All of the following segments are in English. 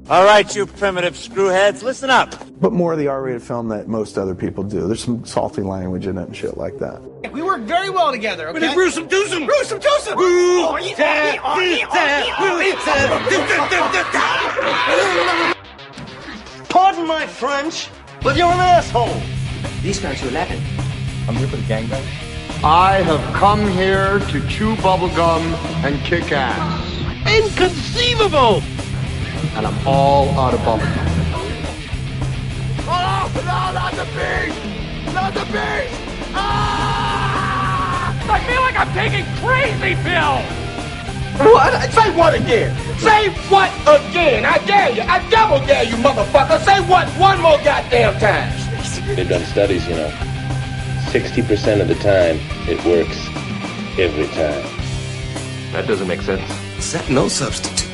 All right, you primitive screwheads, listen up. But more of the R-rated film that most other people do. There's some salty language in it and shit like that. We work very well together, okay? Gruesome twosome! Gruesome twosome! Pardon my French, but you're an asshole. These guys are laughing. I'm here for the gangbang. I have come here to chew bubblegum and kick ass. Inconceivable! And I'm all out of bubblegum. Oh, no, not the beast! Not the beast! Ah! I feel like I'm taking crazy pills! What? Say what again? Say what again? I dare you. I double dare you, motherfucker. Say what one more goddamn time. They've done studies, 60% of the time, it works every time. That doesn't make sense. Set no substitutes.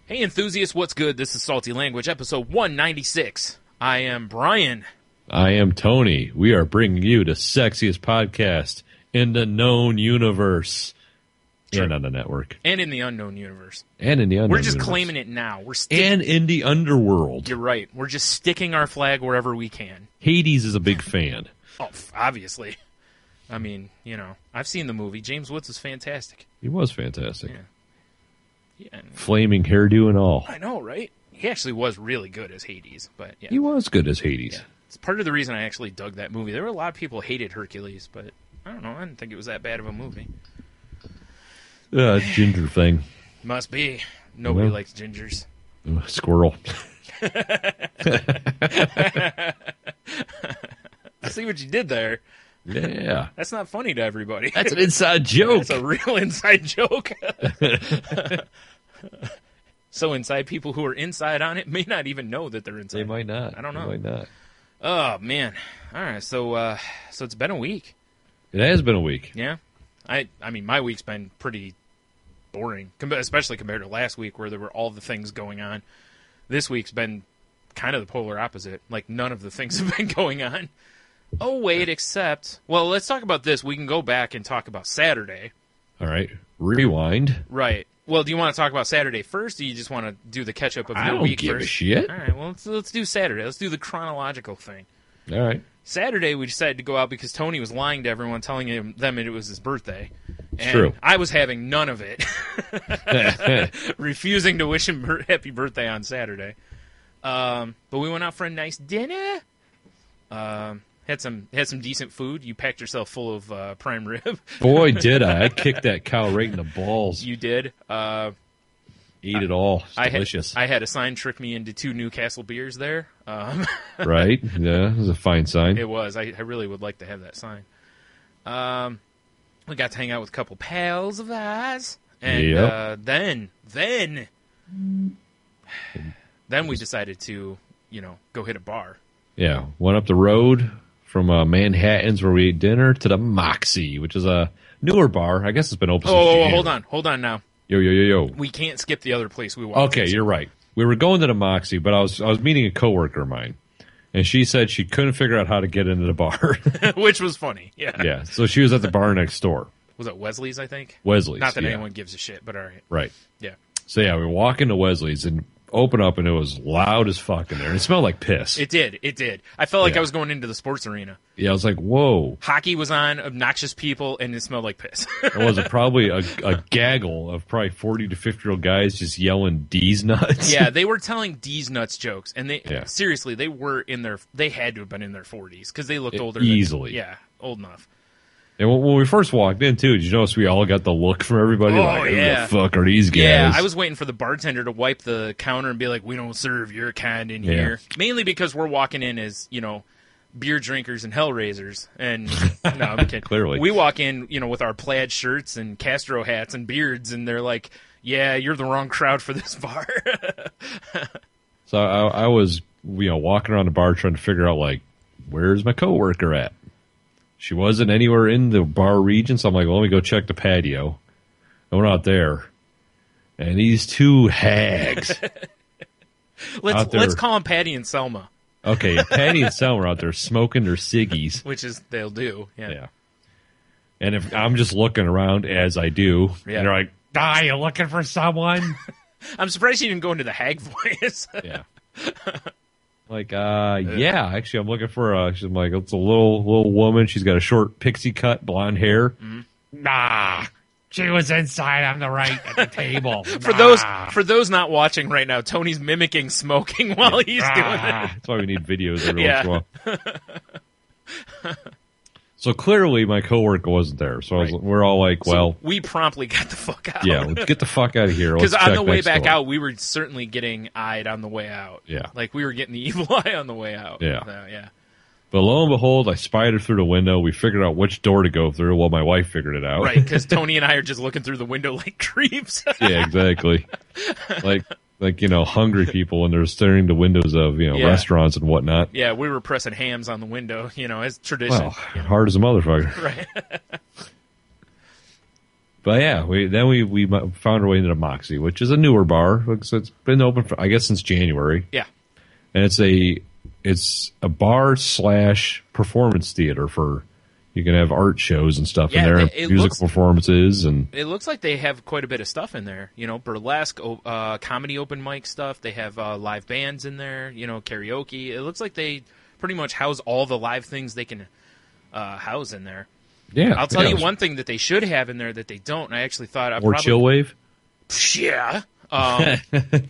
Hey enthusiasts, what's good? This is Salty Language, episode 196. I am Brian. I am Tony. We are bringing you the sexiest podcast in the known universe. True. And on the network. And in the unknown universe. And in the unknown We're just universe. claiming it now. And in the underworld. You're right. We're just sticking our flag wherever we can. Hades is a big fan. Oh, obviously. I mean, I've seen the movie. James Woods is fantastic. He was fantastic. Yeah. Flaming hairdo and all. I know, right? He actually was really good as Hades, but yeah. He was good as Hades. Yeah. It's part of the reason I actually dug that movie. There were a lot of people who hated Hercules, but I don't know. I didn't think it was that bad of a movie. Ginger thing. Must be. Nobody likes gingers. Squirrel. I see what you did there. Yeah. That's not funny to everybody. That's an inside joke. That's a real inside joke. So inside people who are inside on it may not even know that they're inside. They might not. I don't know. They might not. Oh, man. All right, so it's been a week. It has been a week. Yeah. I mean, my week's been pretty boring, especially compared to last week where there were all the things going on. This week's been kind of the polar opposite. Like, none of the things have been going on. Oh, wait, except... Well, let's talk about this. We can go back and talk about Saturday. All right. Rewind. Right. Well, do you want to talk about Saturday first, or do you just want to do the catch-up of your week first? I don't give a shit. All right, well, let's do Saturday. Let's do the chronological thing. All right. Saturday, we decided to go out because Tony was lying to everyone, telling them it was his birthday. And true. I was having none of it. Refusing to wish him happy birthday on Saturday. But we went out for a nice dinner. Had some decent food. You packed yourself full of prime rib. Boy, did I. I kicked that cow right in the balls. You did. Eat it all. It's delicious. I had a sign trick me into 2 Newcastle beers there. Right? Yeah, it was a fine sign. It was. I really would like to have that sign. We got to hang out with a couple pals of ours. And then we decided to, go hit a bar. Yeah, went up the road from Manhattan's where we ate dinner to the Moxie, which is a newer bar. I guess it's been open since January. Hold on now. Yo. We can't skip the other place we walked Okay, into. You're right. We were going to the Moxie, but I was meeting a coworker of mine, and she said she couldn't figure out how to get into the bar. Which was funny, yeah. Yeah, so she was at the bar next door. Was it Wesley's, I think? Wesley's, Not that anyone gives a shit, but all right. Right. Yeah. So, we walk into Wesley's and open up, and it was loud as fuck in there. And it smelled like piss. It did. I felt like I was going into the sports arena. Yeah, I was like, whoa. Hockey was on, obnoxious people, and it smelled like piss. It was probably a gaggle of probably 40 to 50-year-old guys just yelling D's nuts. Yeah, they were telling D's nuts jokes. And seriously, they had to have been in their 40s because they looked older. Easily. Old enough. And when we first walked in, too, did you notice we all got the look from everybody? Oh, who yeah. the fuck are these guys? Yeah, I was waiting for the bartender to wipe the counter and be like, we don't serve your kind in here. Mainly because we're walking in as, beer drinkers and hellraisers. And, no, I'm kidding. Clearly. We walk in, with our plaid shirts and Castro hats and beards, and they're like, yeah, you're the wrong crowd for this bar. So I was, walking around the bar trying to figure out, like, where's my coworker at? She wasn't anywhere in the bar region, so I'm like, well, let me go check the patio. I went out there, and these two hags. Let's call them Patty and Selma. Okay, Patty and Selma are out there smoking their ciggies. Which is, they'll do, yeah. And if I'm just looking around as I do, and they're like, you looking for someone? I'm surprised you didn't go into the hag voice. Yeah. Like, yeah, actually, I'm looking for she's like, it's a little woman. She's got a short pixie cut, blonde hair. Mm-hmm. Nah, she was inside on the right at the table. For those not watching right now, Tony's mimicking smoking while he's doing it. That's why we need videos every once in a while. So clearly, my coworker wasn't there. So we're all like, well, we promptly got the fuck out. Yeah, let's get the fuck out of here. Because on the way back out, we were certainly getting eyed on the way out. Yeah, like we were getting the evil eye on the way out. Yeah, yeah. But lo and behold, I spied it through the window. We figured out which door to go through. Well, my wife figured it out. Right, because Tony and I are just looking through the window like creeps. Yeah, exactly. Like hungry people when they're staring the windows of restaurants and whatnot. Yeah, we were pressing hams on the window, as tradition. Well, hard as a motherfucker. Right. But yeah, we found our way into the Moxie, which is a newer bar. So it's been open for, I guess, since January. Yeah. And it's a bar / performance theater for. You can have art shows and stuff in there, musical performances, and it looks like they have quite a bit of stuff in there. Burlesque, comedy open mic stuff. They have live bands in there. Karaoke. It looks like they pretty much house all the live things they can house in there. Yeah, I'll tell you one thing that they should have in there that they don't. And I actually thought more chill wave. Yeah,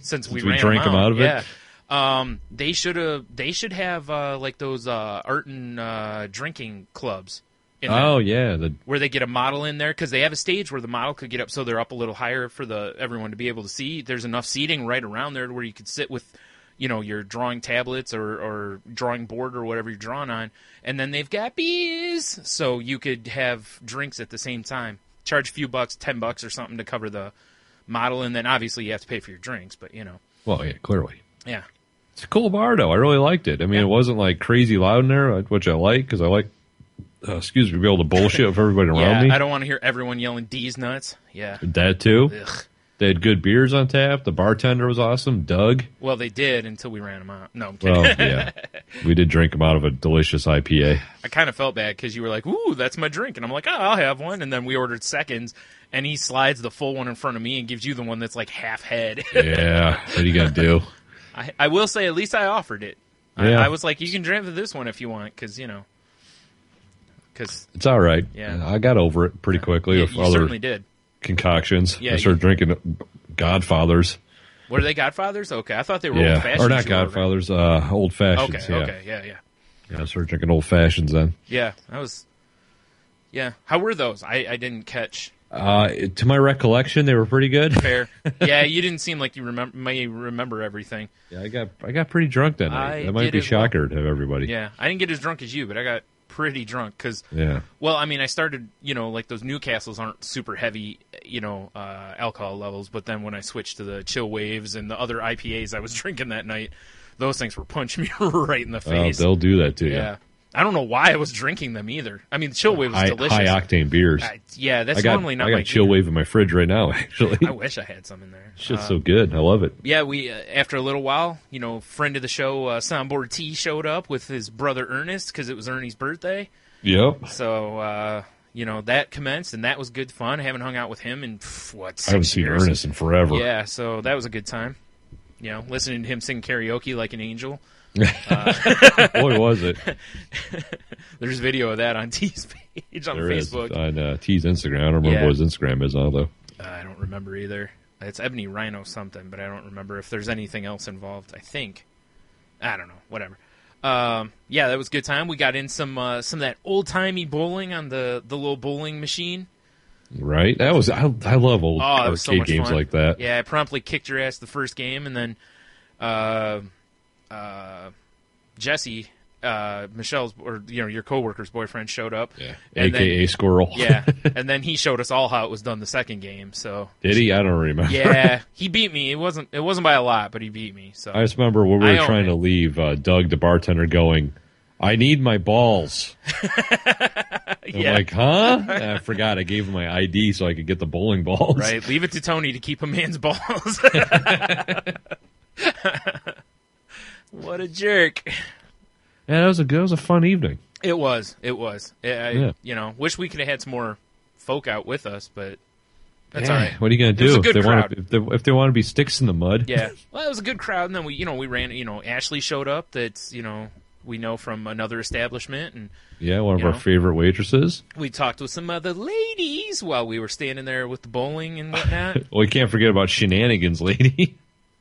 since we drank them out of it. Yeah. They should have like those art and drinking clubs. Where they get a model in there because they have a stage where the model could get up, so they're up a little higher for everyone to be able to see. There's enough seating right around there where you could sit with, your drawing tablets or drawing board or whatever you're drawing on, and then they've got beers, so you could have drinks at the same time. Charge a few bucks, $10 or something to cover the model, and then obviously you have to pay for your drinks. But Well, yeah, clearly. Yeah. It's a cool bar, though. I really liked it. I mean, It wasn't like crazy loud in there, which I like because I like, be able to bullshit with everybody around me. I don't want to hear everyone yelling D's nuts. Yeah. That too. Ugh. They had good beers on tap. The bartender was awesome, Doug. Well, they did until we ran them out. No, I'm kidding. Well, yeah. We did drink them out of a delicious IPA. I kind of felt bad because you were like, ooh, that's my drink. And I'm like, I'll have one. And then we ordered seconds, and he slides the full one in front of me and gives you the one that's like half head. Yeah. What are you going to do? I will say, at least I offered it. Yeah. I was like, you can drink this one if you want, because, it's all right. Yeah. I got over it pretty quickly with you other certainly did. Concoctions. Yeah, I started drinking Godfathers. Were they Godfathers? Okay, I thought they were old fashions. Or not Godfathers, old fashions. Okay, yeah. I started drinking old fashions then. Yeah, Yeah, how were those? I didn't catch. To my recollection, they were pretty good. Fair. Yeah, you didn't seem like you remember everything. Yeah, I got pretty drunk that night. That might be a shocker to everybody. Yeah, I didn't get as drunk as you, but I got pretty drunk because. Yeah. Well, I mean, I started. Like those Newcastles aren't super heavy, alcohol levels. But then when I switched to the Chill Waves and the other IPAs I was drinking that night, those things were punching me right in the face. They'll do that to you. Yeah. I don't know why I was drinking them either. I mean, Chill Wave was delicious. High octane beers. That's normally not. I got Chill Wave in my fridge right now. Actually, I wish I had some in there. It's just so good. I love it. Yeah, we after a little while, friend of the show, Soundboard T showed up with his brother Ernest because it was Ernie's birthday. Yep. So that commenced, and that was good fun. I haven't hung out with him in 6 years. I haven't seen Ernest in forever. Yeah, so that was a good time. Listening to him sing karaoke like an angel. Boy, was it. There's video of that on T's page on Facebook. On T's Instagram. I don't remember what his Instagram is, though. I don't remember either. It's Ebony Rhino something, but I don't remember if there's anything else involved. I think. I don't know. Whatever. Yeah, that was a good time. We got in some of that old-timey bowling on the little bowling machine. Right. That was I love old arcade games fun. Like that. Yeah, I promptly kicked your ass the first game, and then Jesse Michelle's or your coworker's boyfriend showed up. Yeah, and AKA then, Squirrel. Yeah, and then he showed us all how it was done the second game. So did he? I don't remember. Yeah, he beat me. It wasn't by a lot, but he beat me. So I just remember when we were trying to leave, Doug, the bartender, going, "I need my balls." I'm like, huh? And I forgot. I gave him my ID so I could get the bowling balls. Right. Leave it to Tony to keep a man's balls. What a jerk. Yeah, that was a fun evening. It was. Wish we could have had some more folk out with us, but that's all right. What are you going to do if they want to be sticks in the mud? Yeah. Well, it was a good crowd, and then we ran. Ashley showed up. That's we know from another establishment, and one of our favorite waitresses. We talked with some other ladies while we were standing there with the bowling and whatnot. Well, we can't forget about Shenanigans Lady.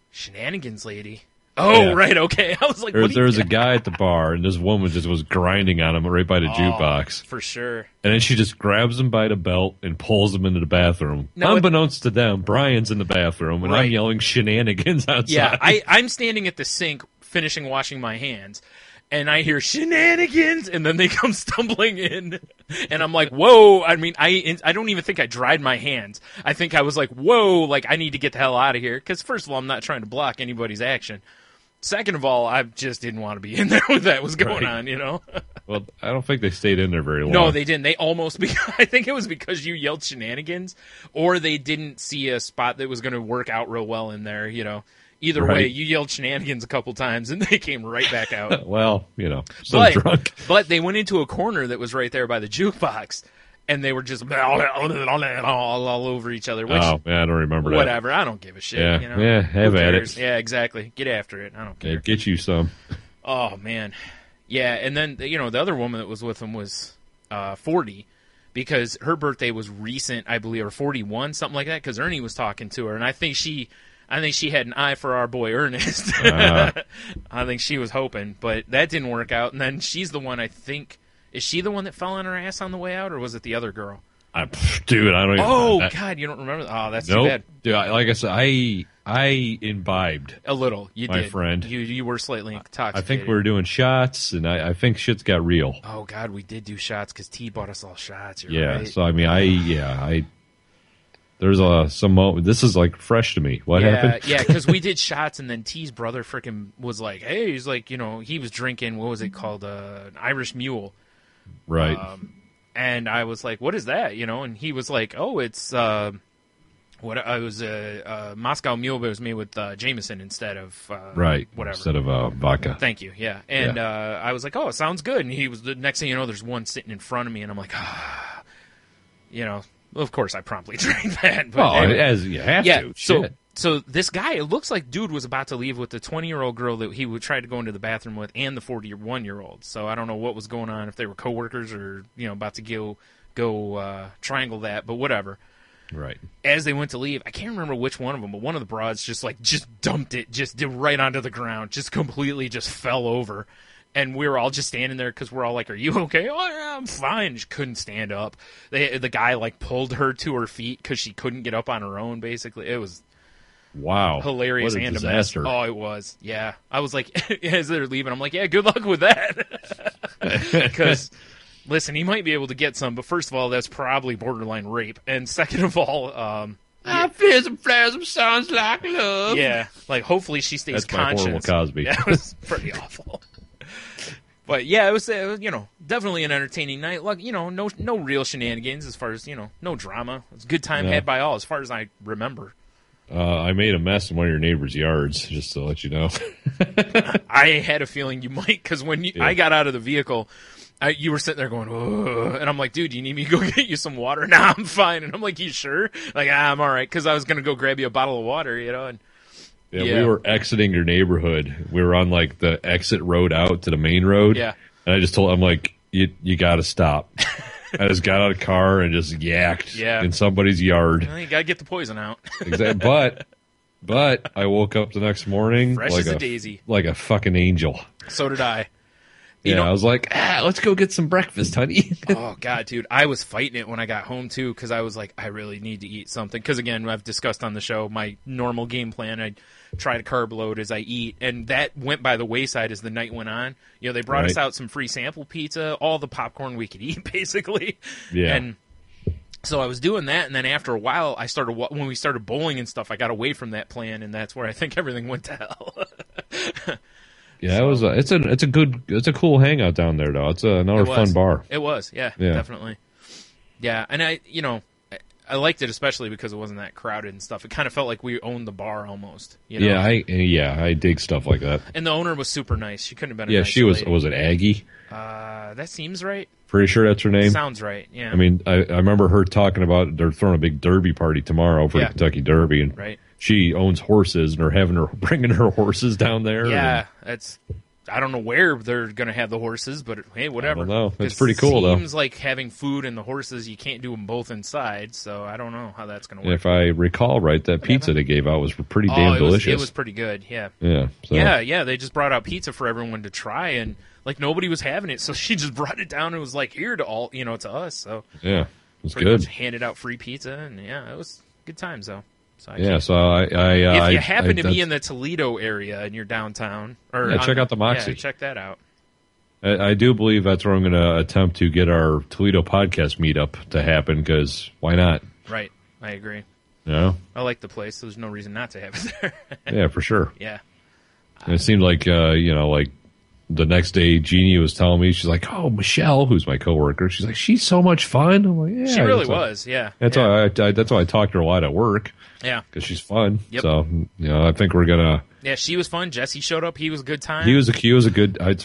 Shenanigans Lady. Oh, yeah. Right, okay. I was like, there was a guy at the bar, and this woman just was grinding on him right by the jukebox. For sure. And then she just grabs him by the belt and pulls him into the bathroom. Unbeknownst to them, Brian's in the bathroom, and I'm yelling shenanigans outside. Yeah, I'm standing at the sink finishing washing my hands, and I hear shenanigans, and then they come stumbling in, and I'm like, whoa. I mean, I don't even think I dried my hands. I think I was like, whoa, like I need to get the hell out of here, because first of all, I'm not trying to block anybody's action. Second of all, I just didn't want to be in there when that was going on, Well, I don't think they stayed in there very long. No, they didn't. They almost, I think it was because you yelled shenanigans, or they didn't see a spot that was going to work out real well in there, Either way, you yelled shenanigans a couple times, and they came right back out. Well, so drunk. But they went into a corner that was right there by the jukebox, and they were just all over each other. Which, I don't remember that. Whatever, I don't give a shit. Yeah, have at it. Yeah, exactly. Get after it. I don't care. Yeah, get you some. Oh, man. Yeah, and then, the other woman that was with him was 40, because her birthday was recent, I believe, or 41, something like that, because Ernie was talking to her, and I think she had an eye for our boy Ernest. I think she was hoping, but that didn't work out, and then she's the one, I think... Is she the one that fell on her ass on the way out, or was it the other girl? Dude, I don't even... Oh, God, you don't remember? Oh, that's too bad. Dude, like I said, I imbibed. A little. You my did. Friend. You were slightly intoxicated. I think we were doing shots, and I think shit's got real. Oh, God, we did do shots, because T bought us all shots. You're right. So, I mean, there's this is like fresh to me. What happened? Yeah, because we did shots, and then T's brother freaking was like, hey, he's like, he was drinking, what was it called? An Irish Mule. Right. And I was like, what is that? And he was like, oh, it's Moscow Mule, but it was made with Jameson instead of right, whatever. Instead of vodka. Thank you. Yeah. And I was like, oh, it sounds good. And he was, the next thing you know, there's one sitting in front of me, and I'm like, of course I promptly drank that. But anyway. As you have to. Shit. So this guy, it looks like dude was about to leave with the 20-year-old girl that he would try to go into the bathroom with, and the 41-year-old. So I don't know what was going on, if they were coworkers or about to go triangle that, but whatever. Right. As they went to leave, I can't remember which one of them, but one of the broads just dumped it, just did right onto the ground, just completely just fell over. And we were all just standing there because we're all like, are you okay? Oh, yeah, I'm fine. She couldn't stand up. The guy pulled her to her feet because she couldn't get up on her own, basically. It was... Wow. Hilarious what a and disaster. A mess. Oh, it was. Yeah. I was like, as they're leaving, I'm like, yeah, good luck with that. Because, listen, he might be able to get some, but first of all, that's probably borderline rape. And second of all, I feel some flasm sounds like love. Yeah. Hopefully she stays conscious. That's my horrible Cosby. Yeah, it was pretty awful. But, yeah, it was definitely an entertaining night. No real shenanigans as far as, no drama. It was a good time had by all as far as I remember. I made a mess in one of your neighbor's yards, just to let you know. I had a feeling you might, because when I got out of the vehicle, you were sitting there going, ugh, and I'm like, dude, you need me to go get you some water? Nah, I'm fine. And I'm like, you sure? I'm all right, because I was going to go grab you a bottle of water, and we were exiting your neighborhood. We were on the exit road out to the main road. Yeah. And I just told him, you got to stop. I just got out of the car and just yacked in somebody's yard. Well, you got to get the poison out. Exactly. But I woke up the next morning fresh as a daisy. Like a fucking angel. So did I. Yeah, I was like, let's go get some breakfast, honey. Oh, God, dude. I was fighting it when I got home, too, because I was like, I really need to eat something. Because, again, I've discussed on the show my normal game plan. I try to carb load as I eat, and that went by the wayside as the night went on. You know, they brought us out some free sample pizza, all the popcorn we could eat, basically. Yeah. And so I was doing that, and then after a while, when we started bowling and stuff, I got away from that plan, and that's where I think everything went to hell. Yeah, it's a cool hangout down there though. It's another fun bar. It was, yeah, definitely. Yeah, and I liked it especially because it wasn't that crowded and stuff. It kind of felt like we owned the bar almost. You know? I dig stuff like that. And the owner was super nice. She couldn't have been. Yeah, nice she was. lady. Was it Aggie? That seems right. Pretty sure that's her name. Sounds right. Yeah. I mean, I remember her talking about they're throwing a big derby party tomorrow for the Kentucky Derby, and right. She owns horses, and they're bringing her horses down there. Yeah, I don't know where they're going to have the horses, but hey, whatever. I don't know. It's pretty cool, though. It seems like having food and the horses, you can't do them both inside, so I don't know how that's going to work. If I recall right, that pizza they gave out was pretty damn delicious. It was pretty good, yeah. Yeah. So. Yeah, they just brought out pizza for everyone to try, and like nobody was having it, so she just brought it down and was like, here to all, to us. So yeah, it was pretty good. Much handed out free pizza, and yeah, it was good times, though. So if you happen to be in the Toledo area and you're downtown, or check out the Moxie. Yeah, check that out. I do believe that's where I'm going to attempt to get our Toledo podcast meetup to happen, because why not? Right, I agree. Yeah, I like the place. So there's no reason not to have it there. Yeah, for sure. Yeah, and it seemed like like the next day, Jeannie was telling me, she's like, "Oh, Michelle, who's my coworker, she's like, she's so much fun." I'm like, "Yeah, she really was." Yeah, that's why that's why I talked to her a lot at work. Yeah, because she's fun. Yep. So I think we're gonna. Yeah, she was fun. Jesse showed up. He was a good time. He was a good. I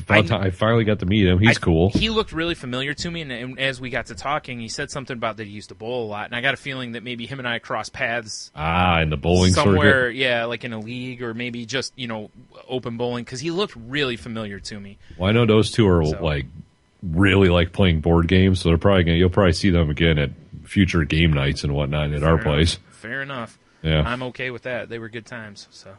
finally got to meet him. He's cool. He looked really familiar to me, and as we got to talking, he said something about that he used to bowl a lot, and I got a feeling that maybe him and I crossed paths. In the bowling somewhere, circuit? yeah, like in a league or maybe just open bowling, because he looked really familiar to me. Well, I know those two are really like playing board games, so you'll probably see them again at future game nights and whatnot at our place. Fair enough. Yeah, I'm okay with that. They were good times. So.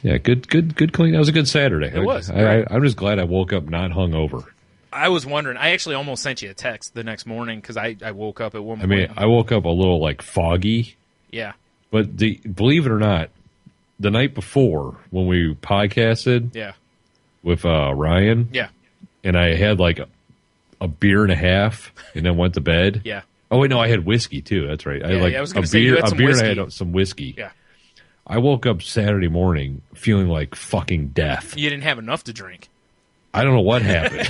Yeah, good clean. That was a good Saturday. It was. I'm just glad I woke up not hungover. I was wondering. I actually almost sent you a text the next morning because I woke up at one point. I mean, I woke up a little foggy. Yeah. But believe it or not, the night before when we podcasted, with Ryan, and I had a beer and a half, and then went to bed. Yeah. Oh wait, no, I had whiskey too. That's right. I had I was going to say you had some beer, whiskey. and I had some whiskey. Yeah. I woke up Saturday morning feeling like fucking death. You didn't have enough to drink. I don't know what happened.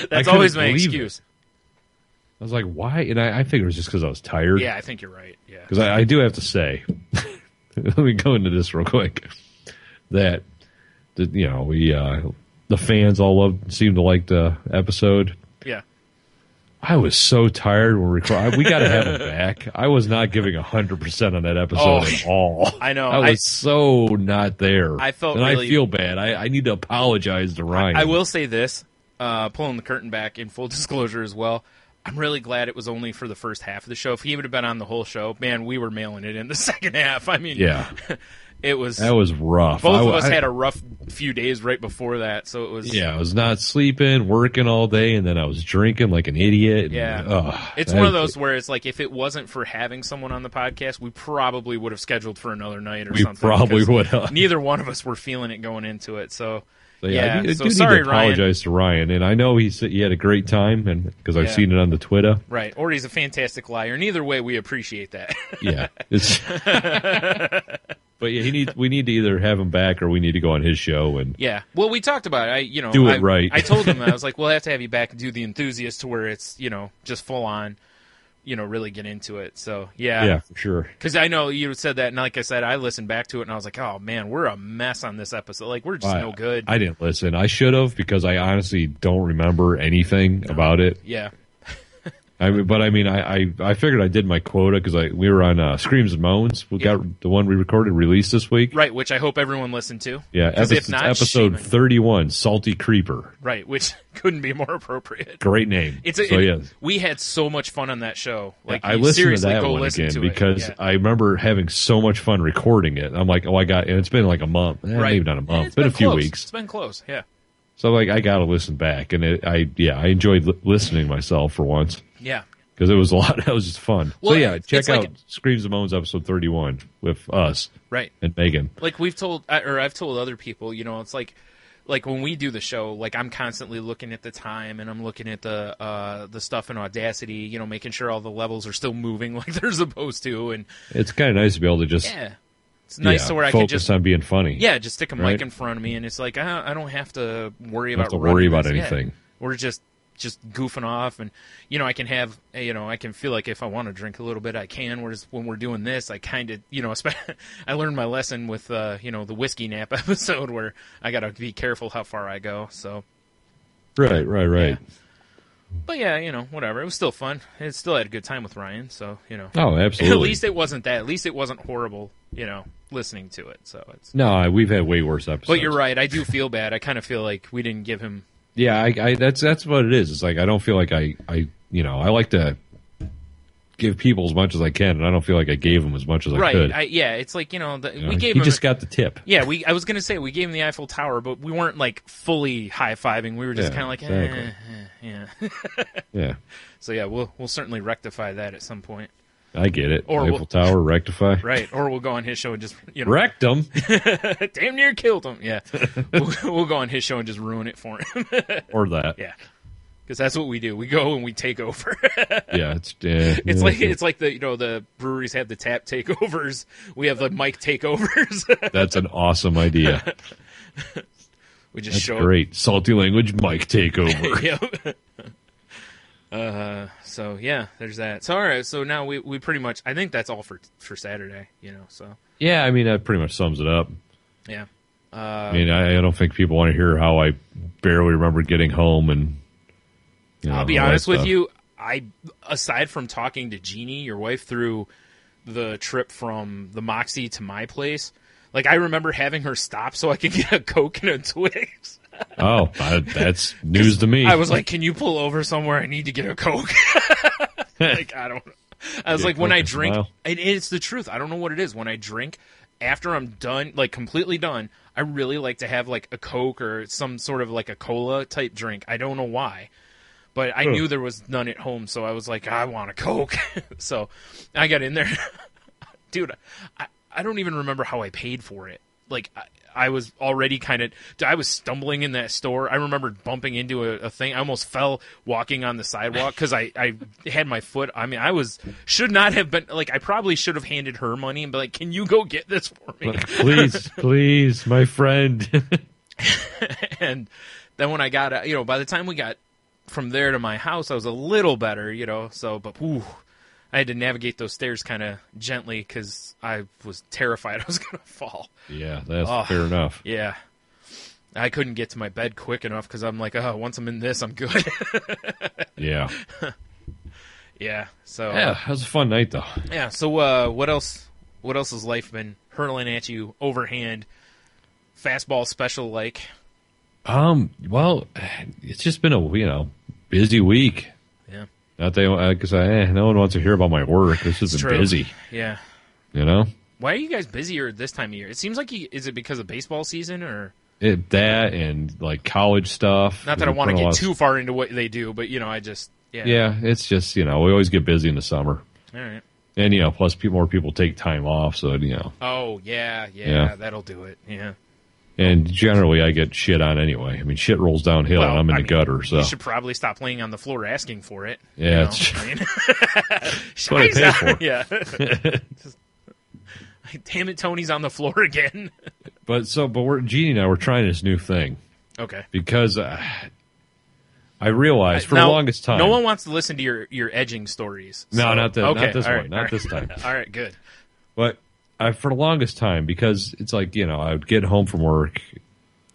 That's always my excuse. I was like, why? And I figured it was just because I was tired. Yeah, I think you're right. Yeah. Because I do have to say, let me go into this real quick, that the fans all seem to like the episode. Yeah. I was so tired when we recorded. We got to have him back. I was not giving 100% on that episode at all. I know. I was so not there. I felt and really, I feel bad. I need to apologize to Ryan. I will say this, pulling the curtain back in full disclosure as well. I'm really glad it was only for the first half of the show. If he would have been on the whole show, man, we were mailing it in the second half. I mean, yeah. That was rough. Both of us had a rough few days right before that, so it was. Yeah, I was not sleeping, working all day, and then I was drinking like an idiot. Yeah, it's one of those where it's like if it wasn't for having someone on the podcast, we probably would have scheduled for another night or something. We probably would have. Neither one of us were feeling it going into it, so. I do sorry, need to apologize to Ryan, and I know he had a great time, and because I've seen it on the Twitter. Right, or he's a fantastic liar. And either way, we appreciate that. Yeah, but yeah, we need to either have him back or we need to go on his show and. Yeah, well, we talked about it. Do it right. I told him I was like, we'll have to have you back and do the enthusiast to where it's just full on. Really get into it. So, yeah. Yeah, for sure. Because I know you said that, and like I said, I listened back to it, and I was like, oh, man, we're a mess on this episode. Like, we're just no good. I didn't listen. I should have, because I honestly don't remember anything about it. Yeah. I figured I did my quota because we were on Screams and Moans. We got the one we recorded released this week. Right, which I hope everyone listened to. Yeah, episode 31, Salty Creeper. Right, which couldn't be more appropriate. Great name. We had so much fun on that show. Like, I listened to that one again because I remember having so much fun recording it. I'm like, and it's been like a month. Maybe not a month, it's been a few close. weeks. It's been close, yeah. So like I got to listen back, and I enjoyed listening myself for once. Yeah. Because it was a lot. That was just fun. Well, so yeah, check out like, Screams and Moans episode 31 with us, right, and Megan. Like I've told other people, it's like when we do the show, like I'm constantly looking at the time and I'm looking at the stuff in Audacity, making sure all the levels are still moving like they're supposed to, and it's kind of nice to be able to just it's nice to where I can just on being funny. Yeah, just stick a mic in front of me, and it's like I don't have to worry about anything. Yeah. We're just goofing off, and I can have I can feel like if I want to drink a little bit I can, whereas when we're doing this I kind of I learned my lesson with the whiskey nap episode where I gotta be careful how far I go, so right yeah. But yeah, whatever, it was still fun. It still had a good time with Ryan, so oh, absolutely. At least it wasn't horrible, listening to it, so it's no, we've had way worse episodes. But you're right, I do feel bad. I kind of feel like we didn't give him. Yeah, I that's what it is. It's like I don't feel like I like to give people as much as I can, and I don't feel like I gave him as much as I could. It's like we gave him. He just got the tip. Yeah, I was gonna say we gave him the Eiffel Tower, but we weren't like fully high fiving. We were just kind of like, exactly. yeah, yeah. So yeah, we'll certainly rectify that at some point. I get it. Or Eiffel Tower, rectify. Right, or we'll go on his show and just wrecked him. Damn near killed him. Yeah, we'll go on his show and just ruin it for him. Or that. Yeah, because that's what we do. We go and we take over. Yeah, it's like the breweries have the tap takeovers. We have the mic takeovers. That's an awesome idea. We just show great salty language mic takeover. Yep. So yeah, there's that. So all right, so now we pretty much, I think that's all for Saturday, so. Yeah, I mean, that pretty much sums it up. Yeah. I mean, I don't think people want to hear how I barely remember getting home, and I'll be honest with you, aside from talking to Jeannie, your wife, through the trip from the Moxie to my place, like I remember having her stop so I could get a Coke and a Twix. Oh, that's news to me. I was like, can you pull over somewhere? I need to get a Coke. Like, I don't know. I was like, when I drink, it's the truth. I don't know what it is. When I drink, after I'm done, like completely done, I really like to have like a Coke or some sort of like a cola type drink. I don't know why. But I knew there was none at home, so I was like, I want a Coke. So I got in there. Dude, I don't even remember how I paid for it. Like, I was already I was stumbling in that store. I remember bumping into a thing. I almost fell walking on the sidewalk because I had my foot. I mean, should not have been, like, I probably should have handed her money and be like, can you go get this for me? Please, my friend. And then when I got, by the time we got from there to my house, I was a little better, but I had to navigate those stairs kind of gently because I was terrified I was going to fall. Yeah, that's fair enough. Yeah. I couldn't get to my bed quick enough because I'm like, once I'm in this, I'm good. Yeah. Yeah. So. Yeah, that was a fun night, though. Yeah. So what else has life been hurling at you overhand, fastball special like? Well, it's just been a busy week. Yeah. Not because no one wants to hear about my work. This is busy. Yeah. Why are you guys busier this time of year? It seems like is it because of baseball season or that and like college stuff? Not that I want to get too far into what they do, but I just yeah. It's just we always get busy in the summer. All right. And plus more people take time off, so Oh yeah, that'll do it. Yeah. And generally, I get shit on anyway. I mean, shit rolls downhill, and I'm in the gutter. So you should probably stop laying on the floor asking for it. Yeah, that's what I pay for. Yeah. Damn it, Tony's on the floor again. But Jeannie and I were trying this new thing. Okay. Because I realized for the longest time, no one wants to listen to your edging stories. So. No, not this one. Right, not this time. All right, good. But for the longest time, because it's like, I would get home from work,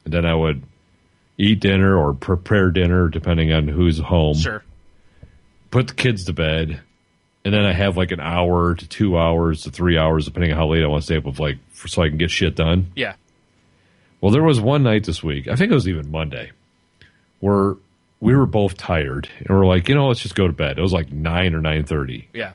and then I would eat dinner or prepare dinner, depending on who's home. Sure. Put the kids to bed, and then I have like an hour to 2 hours to 3 hours, depending on how late I want to stay up, so I can get shit done. Yeah. Well, there was one night this week, I think it was even Monday, where we were both tired, and we're like, let's just go to bed. It was like 9 or 9:30. Yeah.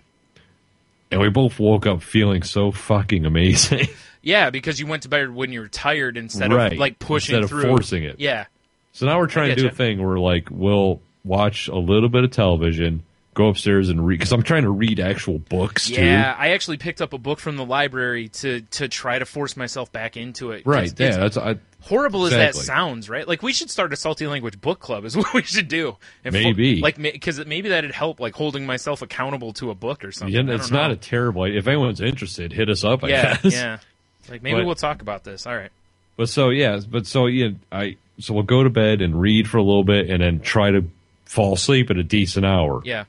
And we both woke up feeling so fucking amazing. Yeah, because you went to bed when you were tired instead of like pushing instead of through. Forcing it. Yeah. So now we're trying to do a thing where, like, we'll watch a little bit of television, go upstairs and read, because I'm trying to read actual books, too. Yeah, I actually picked up a book from the library to try to force myself back into it. Right, yeah. Horrible as that sounds, right? Like, we should start a Salty Language book club is what we should do. Maybe. Because maybe that'd help, like, holding myself accountable to a book or something. Yeah, it's not a terrible idea. If anyone's interested, hit us up, I guess. Yeah. Like, maybe we'll talk about this. All right. So we'll go to bed and read for a little bit and then try to fall asleep at a decent hour. Yeah.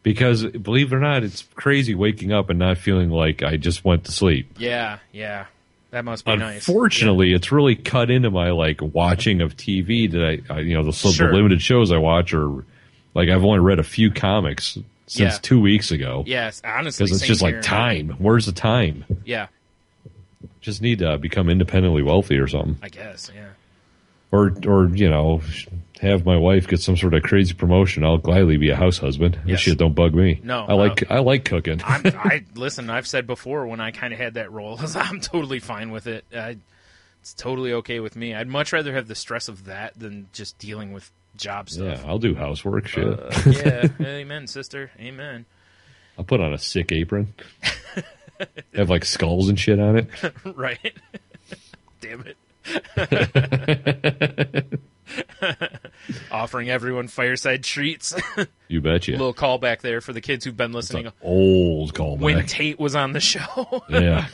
Because, believe it or not, it's crazy waking up and not feeling like I just went to sleep. Yeah. That must be nice. Unfortunately, it's really cut into my, like, watching of TV that the limited shows I watch are, like, I've only read a few comics since 2 weeks ago. Yes, honestly. Because it's just like time. Where's the time? Yeah. Just need to become independently wealthy or something. I guess, yeah. Or have my wife get some sort of crazy promotion. I'll gladly be a house husband. Yes. This shit don't bug me. No, I like cooking. Listen. I've said before when I kind of had that role, I'm totally fine with it. It's totally okay with me. I'd much rather have the stress of that than just dealing with job stuff. Yeah, I'll do housework shit. Yeah, amen, sister, amen. I'll put on a sick apron. Have like skulls and shit on it. Right. Damn it. Offering everyone fireside treats. You betcha. A little callback there for the kids who've been listening. Old callback. When Tate was on the show. Yeah.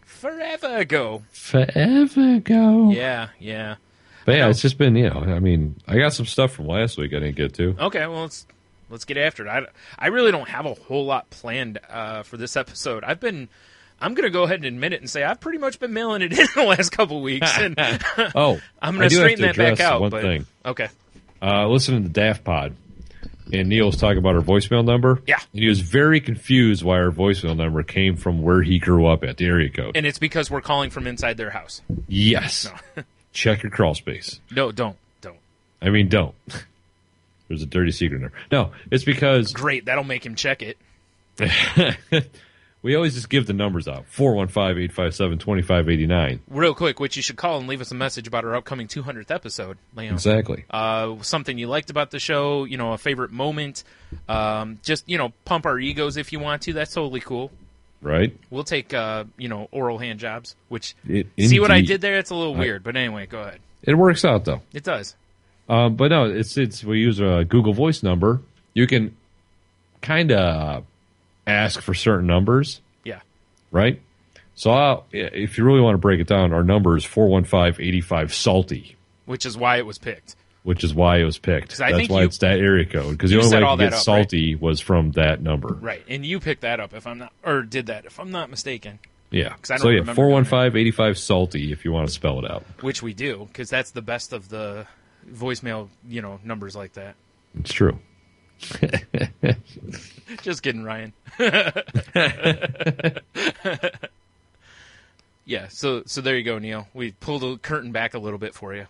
Forever ago. Yeah. But yeah, it's just been, I got some stuff from last week I didn't get to. Okay, well, let's get after it. I really don't have a whole lot planned for this episode. I'm going to go ahead and admit it and say I've pretty much been mailing it in the last couple weeks. And I'm going to straighten that back out. One thing. Okay. Listening to Daft Pod, and Neil was talking about our voicemail number. Yeah. And he was very confused why our voicemail number came from where he grew up at, the area code. And it's because we're calling from inside their house. Yes. No. Check your crawl space. No, don't. I mean, don't. There's a dirty secret there. No, it's because... Great, that'll make him check it. We always just give the numbers out. 415-857-2589. Real quick, which you should call and leave us a message about our upcoming 200th episode. Exactly. Something you liked about the show, a favorite moment. Just, pump our egos if you want to. That's totally cool. Right. We'll take, oral hand jobs, which... See what I did there? It's a little weird, but anyway, go ahead. It works out, though. It does. But no, it's we use a Google Voice number. You can kind of ask for certain numbers. Yeah. Right? So if you really want to break it down, our number is 415-85-SALTY. Which is why it was picked. It's that area code. Because the only way to get salty was from that number. Right. And you picked that up if I'm not mistaken. Yeah. 415-85-SALTY if you want to spell it out. Which we do, because that's the best of the voicemail, numbers like that. It's true. Just kidding, Ryan. Yeah, so there you go, Neil. We pulled the curtain back a little bit for you.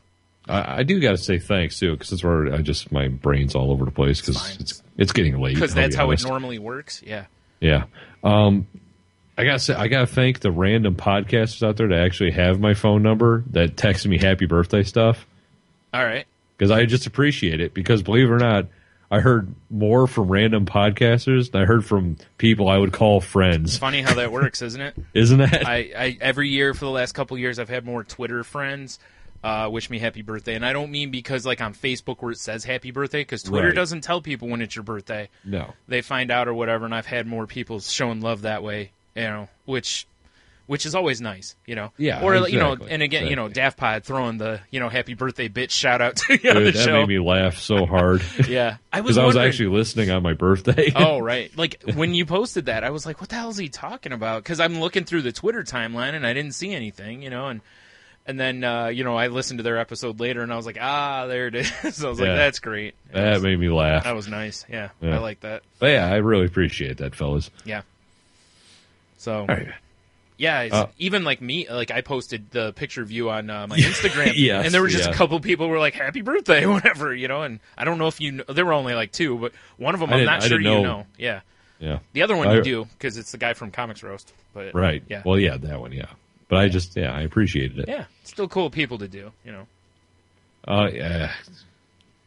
I do got to say thanks too, because it's where my brain's all over the place because it's getting late. Because that's how it normally works. Yeah. Yeah. I gotta thank the random podcasters out there that actually have my phone number that text me happy birthday stuff. All right. Because I just appreciate it. Because believe it or not, I heard more from random podcasters than I heard from people I would call friends. It's funny how that works, isn't it? Isn't it? I every year for the last couple of years, I've had more Twitter friends wish me happy birthday. And I don't mean because like on Facebook where it says happy birthday, because Twitter doesn't tell people when it's your birthday. No. They find out or whatever, and I've had more people showing love that way, which is always nice, Yeah. Or exactly, and again, exactly. Daft Pod throwing the happy birthday bitch shout out to you on the Dude, show. that made me laugh so hard. Yeah, because I was actually listening on my birthday. Oh right, like when you posted that, I was like, what the hell is he talking about? Because I'm looking through the Twitter timeline and I didn't see anything, and then I listened to their episode later and I was like, there it is. So I was like, that's great. That made me laugh. That was nice. Yeah, I like that. But yeah, I really appreciate that, fellas. Yeah. So. All right. Yeah, even like me, like I posted the picture of you on my Instagram, yes, and there were just a couple people who were like, "Happy birthday," whatever, and I don't know if you know, there were only like two, but one of them I'm not sure you know. Yeah. The other one you do because it's the guy from Comics Roast. But right. Yeah. Well, yeah, that one. Yeah. But I appreciated it. Yeah, it's still cool people to do. Yeah.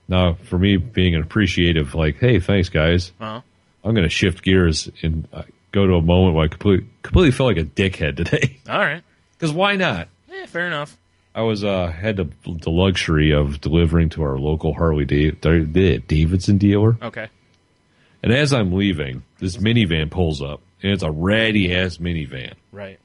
Now, for me, being an appreciative, like, hey, thanks, guys. Uh-huh. I'm going to shift gears and go to a moment where I completely felt like a dickhead today. All right. Because why not? Yeah, fair enough. I was had the luxury of delivering to our local Harley Davidson dealer. Okay. And as I'm leaving, this minivan pulls up, and it's a ratty-ass minivan. Right.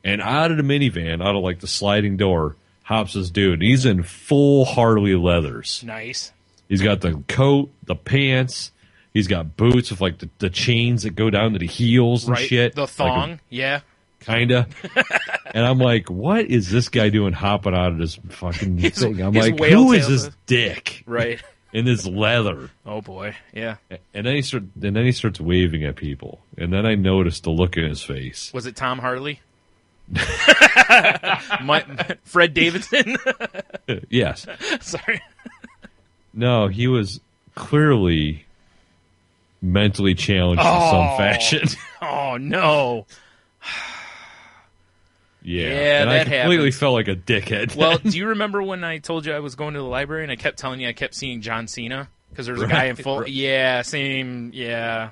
And out of the minivan, out of like the sliding door, hops this dude. And he's in full Harley leathers. Nice. He's got the coat, the pants. He's got boots with like the chains that go down to the heels and Right. shit. The thong, yeah. Kinda. And I'm like, what is this guy doing hopping out of this fucking thing? I'm like, who is this dick? Right. In this leather. Oh boy, yeah. And then he starts waving at people. And then I noticed the look in his face. Was it Tom Harley? Fred Davidson? Yes. Sorry. No, he was clearly mentally challenged in some fashion. Oh no. Yeah, and I completely happens. felt like a dickhead. Well, do you remember when I told you I was going to the library and I kept telling you I kept seeing John Cena? Because there was a guy in full... Right. Yeah, same deal.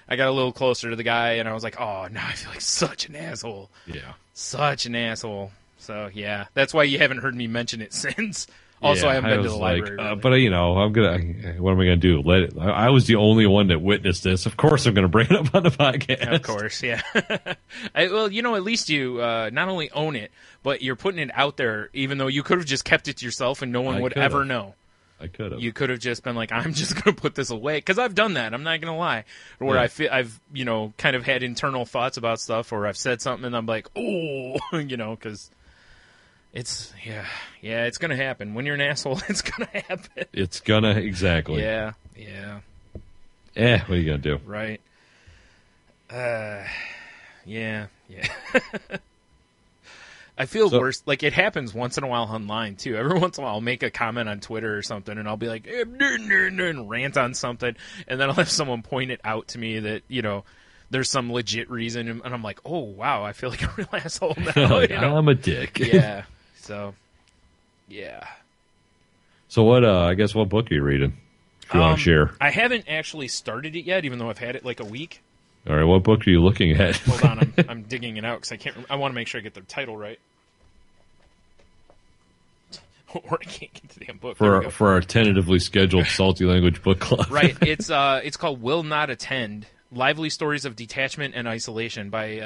I got a little closer to the guy and I was like, oh, now I feel like such an asshole. Yeah. Such an asshole. So, yeah. That's why you haven't heard me mention it since. Also, I haven't been to the library. Really. But, I'm going to... What am I going to do? I was the only one that witnessed this. Of course I'm going to bring it up on the podcast. Of course, yeah. Well, at least you not only own it, but you're putting it out there, even though you could have just kept it to yourself and no one would ever know. I could have. You could have just been like, I'm just going to put this away. Because I've done that. I'm not going to lie. Where I've kind of had internal thoughts about stuff, or I've said something and I'm like, oh, because... It's it's gonna happen. When you're an asshole, it's gonna happen. It's gonna exactly. Yeah. What are you gonna do? Right. Yeah. I feel worse. Like, it happens once in a while online too. Every once in a while, I'll make a comment on Twitter or something, and I'll be like, and rant on something, and then I'll have someone point it out to me that there's some legit reason, and I'm like, oh wow, I feel like a real asshole now. I'm a dick. Yeah. So, yeah. So what? I guess what book are you reading? If you want to share. I haven't actually started it yet, even though I've had it like a week. All right, what book are you looking at? Hold on, I'm digging it out because I want to make sure I get the title right. Or I can't get the damn book. For our tentatively scheduled Salty Language Book Club. Right. It's called Will Not Attend: Lively Stories of Detachment and Isolation by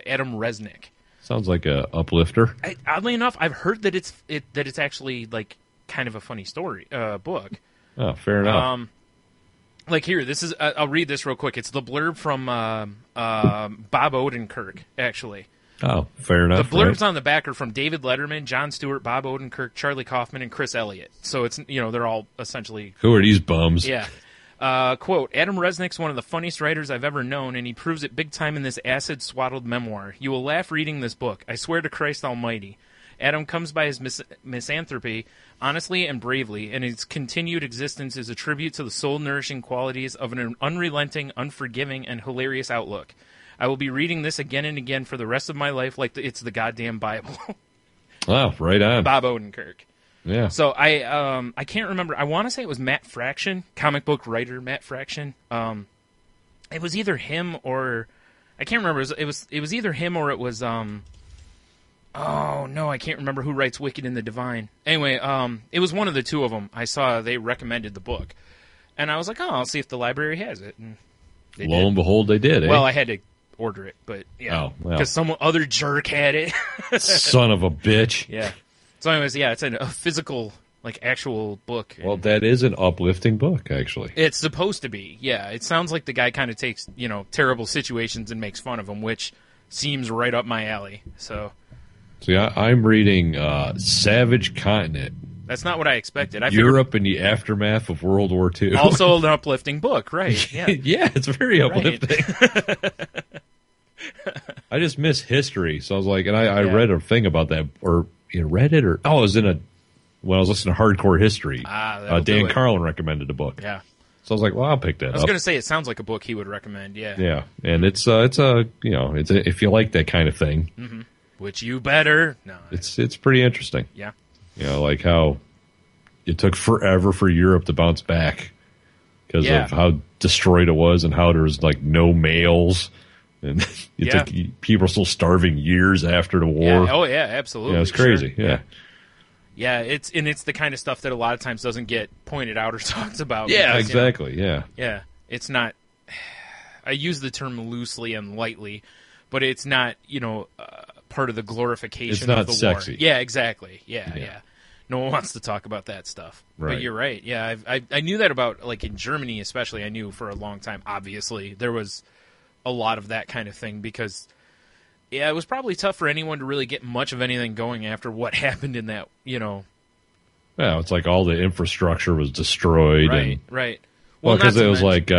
Adam Resnick. Sounds like a uplifter. Oddly enough, I've heard that it's actually like kind of a funny story book. Oh, fair enough. Like here, this is. I'll read this real quick. It's the blurb from Bob Odenkirk, actually. Oh, fair enough. The blurbs on the back are from David Letterman, Jon Stewart, Bob Odenkirk, Charlie Kaufman, and Chris Elliott. So it's they're all essentially. Who are these bums? Yeah. Quote, Adam Resnick's one of the funniest writers I've ever known, and he proves it big time in this acid-swaddled memoir. You will laugh reading this book. I swear to Christ Almighty. Adam comes by his misanthropy honestly and bravely, and his continued existence is a tribute to the soul-nourishing qualities of an unrelenting, unforgiving, and hilarious outlook. I will be reading this again and again for the rest of my life like it's the goddamn Bible. Oh, right on. Bob Odenkirk. Yeah. So I can't remember. I want to say it was Matt Fraction, comic book writer Matt Fraction. It was either him or I can't remember. It was either him or it was oh no, I can't remember who writes Wicked and the Divine. Anyway, it was one of the two of them. I saw they recommended the book, and I was like, oh, I'll see if the library has it. And lo and behold, they did. Well, I had to order it, but yeah, because some other jerk had it. Son of a bitch. Yeah. So anyways, yeah, it's a physical, like, actual book. Well, that is an uplifting book, actually. It's supposed to be, yeah. It sounds like the guy kind of takes, terrible situations and makes fun of them, which seems right up my alley. So, see, I'm reading Savage Continent. That's not what I expected. Europe in the aftermath of World War II. Also an uplifting book, right? Yeah, yeah, it's very uplifting. Right. I just miss history, so I was like, and I read a thing about that, or you read it, or it was when I was listening to Hardcore History. Dan Carlin recommended a book. Yeah, so I was like, well, I'll pick that up. I was going to say it sounds like a book he would recommend. Yeah, yeah, and it's if you like that kind of thing, which you better. No, it's pretty interesting. Yeah, like how it took forever for Europe to bounce back because of how destroyed it was and how there was like no mails. And people are still starving years after the war. Yeah. Oh, yeah, absolutely. Yeah, it's crazy. Sure. Yeah, it's the kind of stuff that a lot of times doesn't get pointed out or talked about. Yeah, because, exactly. Yeah, it's not. I use the term loosely and lightly, but it's not part of the glorification of the sexy. war. Yeah, exactly. Yeah. No one wants to talk about that stuff. Right. But you're right. Yeah, I knew that about, like, in Germany especially. I knew for a long time. Obviously, there was a lot of that kind of thing because. Yeah, it was probably tough for anyone to really get much of anything going after what happened in that, Yeah, it's like all the infrastructure was destroyed. Right. Well, because it was like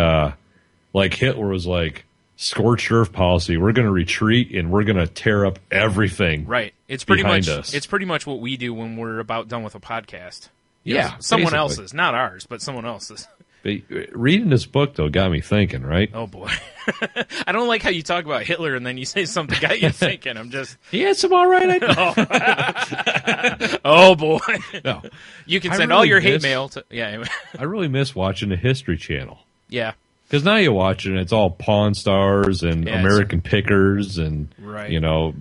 Hitler was like, scorched earth policy. We're going to retreat and we're going to tear up everything. Right. It's pretty much us. It's pretty much what we do when we're about done with a podcast. basically. Someone else's, not ours, but someone else's. But reading this book, though, got me thinking, right? Oh, boy. I don't like how you talk about Hitler and then you say something got you thinking. I'm just... He had some all right ideas. Oh, boy. No. You can send all your hate mail to... Yeah, anyway. I really miss watching the History Channel. Yeah. Because now you watch it and it's all Pawn Stars and American Pickers and,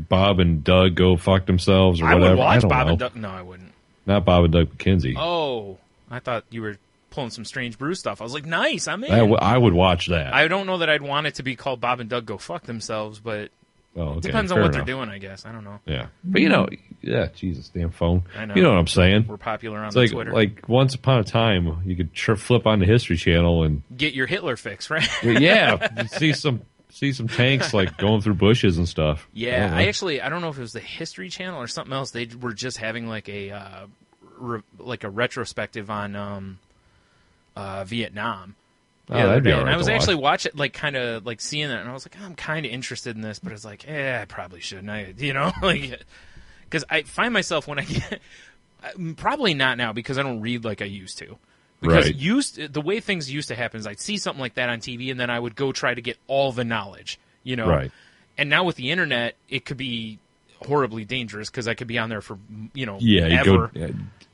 Bob and Doug go fuck themselves or whatever. I would watch Bob and Doug. No, I wouldn't. Not Bob and Doug McKenzie. Oh, I thought you were pulling some Strange Brew stuff. I was like, nice, I'm in. I would watch that. I don't know that I'd want it to be called Bob and Doug Go Fuck Themselves, but it depends on what they're doing, I guess. I don't know. Yeah. But, Jesus, damn phone. I know. You know what I'm saying? We're popular on Twitter. Like, once upon a time, you could flip on the History Channel and... Get your Hitler fix, right? Yeah. See some tanks, like, going through bushes and stuff. Yeah. I don't know if it was the History Channel or something else. They were just having, like, a retrospective on... Vietnam. That'd be all right. And I was actually watching, like, kind of like seeing that, and I was like, I'm kind of interested in this, but it's like, I probably shouldn't. Because I find myself when I get, probably not now because I don't read like I used to. Because the way things used to happen is I'd see something like that on TV, and then I would go try to get all the knowledge, Right. And now with the internet, it could be horribly dangerous because I could be on there for ever.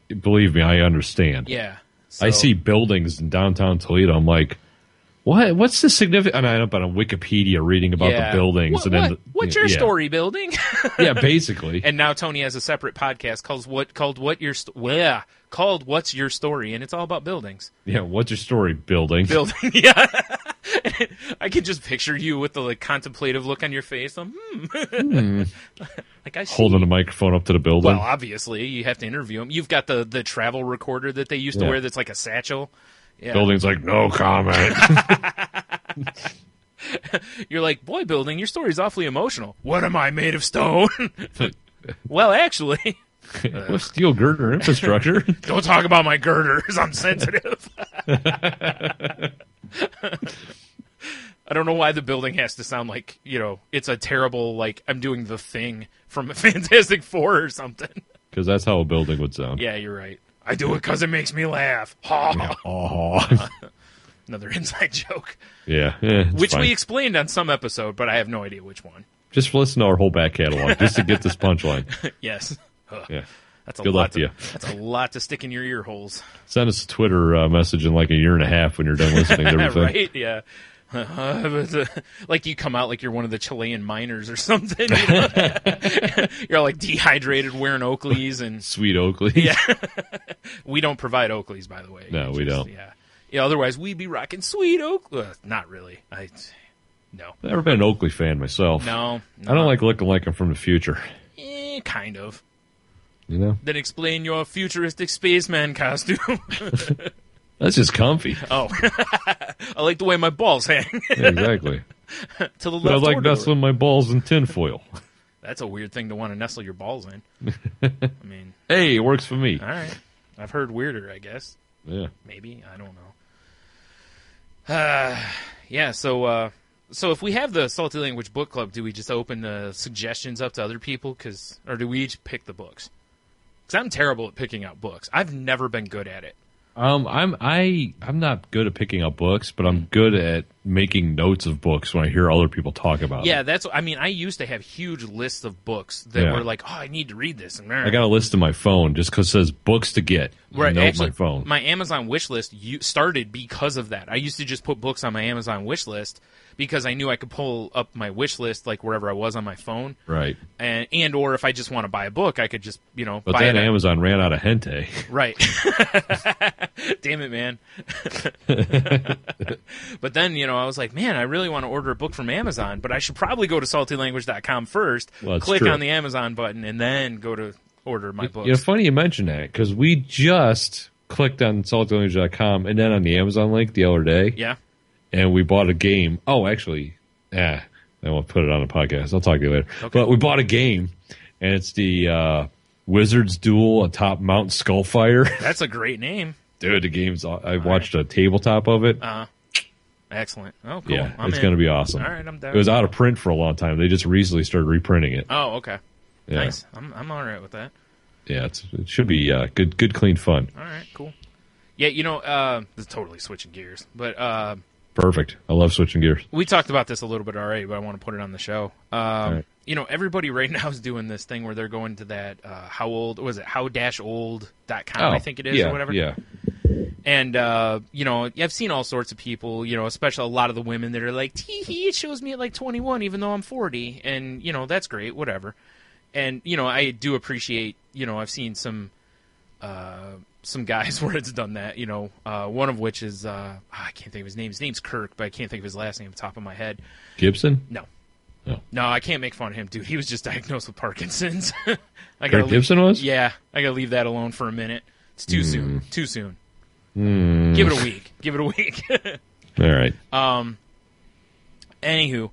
Believe me, I understand. Yeah. So, I see buildings in downtown Toledo. I'm like, what? What's the significance? And I end up on Wikipedia reading about the buildings. What's your story building? Yeah, basically. And now Tony has a separate podcast called What's Your Story, and it's all about buildings. Yeah, what's your story, building? Building, yeah. I can just picture you with the contemplative look on your face. Like I see. Holding the microphone up to the building. Well, obviously, you have to interview him. You've got the travel recorder that they used to wear that's like a satchel. Yeah. Building's like, no comment. You're like, boy, building, your story's awfully emotional. What am I, made of stone? Well, actually... What steel girder infrastructure? Don't talk about my girders. I'm sensitive. I don't know why the building has to sound like, it's a terrible, like, I'm doing the Thing from Fantastic Four or something. Because that's how a building would sound. Yeah, you're right. I do it because it makes me laugh. Ha! Yeah. Another inside joke. Yeah. Which we explained on some episode, but I have no idea which one. Just listen to our whole back catalog, just to get this punchline. Yes. Yeah. That's Good luck to you. That's a lot to stick in your ear holes. Send us a Twitter message in like a year and a halh when you're done listening to everything. Right? Yeah. Like you come out like you're one of the Chilean miners or something. You're like dehydrated, wearing Oakleys and sweet Oakleys. Yeah. We don't provide Oakleys, by the way. No, we don't. Yeah. Otherwise, we'd be rocking sweet Oakley. Not really. No. I've never been an Oakley fan myself. No. I don't like looking like I'm from the future. Kind of. Then explain your futuristic spaceman costume. That's just comfy. Oh. I like the way my balls hang. Yeah, exactly. To the left. But I like nestling my balls in tinfoil. That's a weird thing to want to nestle your balls in. I mean. Hey, it works for me. All right. I've heard weirder, I guess. Yeah. Maybe. I don't know. Yeah, so if we have the Salty Language Book Club, do we just open the suggestions up to other people? Or do we each pick the books? Because I'm terrible at picking out books. I've never been good at it. I'm not good at picking out books, but I'm good at making notes of books when I hear other people talk about Yeah, them. I used to have huge lists of books that were like, oh, I need to read this. And I got a list on my phone just because it says books to get. Right, Note actually, my phone. my Amazon wish list started because of that. I used to just put books on my Amazon wish list because I knew I could pull up my wish list like wherever I was on my phone. Right. And or if I just want to buy a book, I could just, But buy then it. Amazon ran out of hentai. Right. Damn it, man. But then, I was like, man, I really want to order a book from Amazon, but I should probably go to saltylanguage.com first, Well, click true. on the Amazon button, and then go to order my books. Funny you mention that because we just clicked on saltylanguage.com and then on the Amazon link the other day. Yeah. And we bought a game. Oh, actually, I won't put it on the podcast. I'll talk to you later. Okay. But we bought a game, and it's the Wizards Duel atop Mount Skullfire. That's a great name. Dude, the game's... I watched a tabletop of it. Excellent. Oh, cool. Yeah, it's going to be awesome. All right, I'm down. It was out of print for a long time. They just recently started reprinting it. Oh, okay. Yeah. Nice. I'm all right with that. Yeah, it should be good, clean fun. All right, cool. Yeah, this is totally switching gears, but... Perfect. I love switching gears. We talked about this a little bit already, but I want to put it on the show. Right. Everybody right now is doing this thing where they're going to that how-old.com, I think it is, yeah, or whatever. Yeah. And, I've seen all sorts of people, especially a lot of the women that are like, tee-hee, it shows me at like 21, even though I'm 40. And, that's great, whatever. And, I do appreciate, I've seen some guys where it's done that, one of which is, I can't think of his name. His name's Kirk, but I can't think of his last name off the top of my head. Gibson? No. No. No, I can't make fun of him, dude. He was just diagnosed with Parkinson's. Kirk Gibson was? Yeah. I gotta leave that alone for a minute. It's too soon. Too soon. Give it a week. Give it a week. All right. Anywho,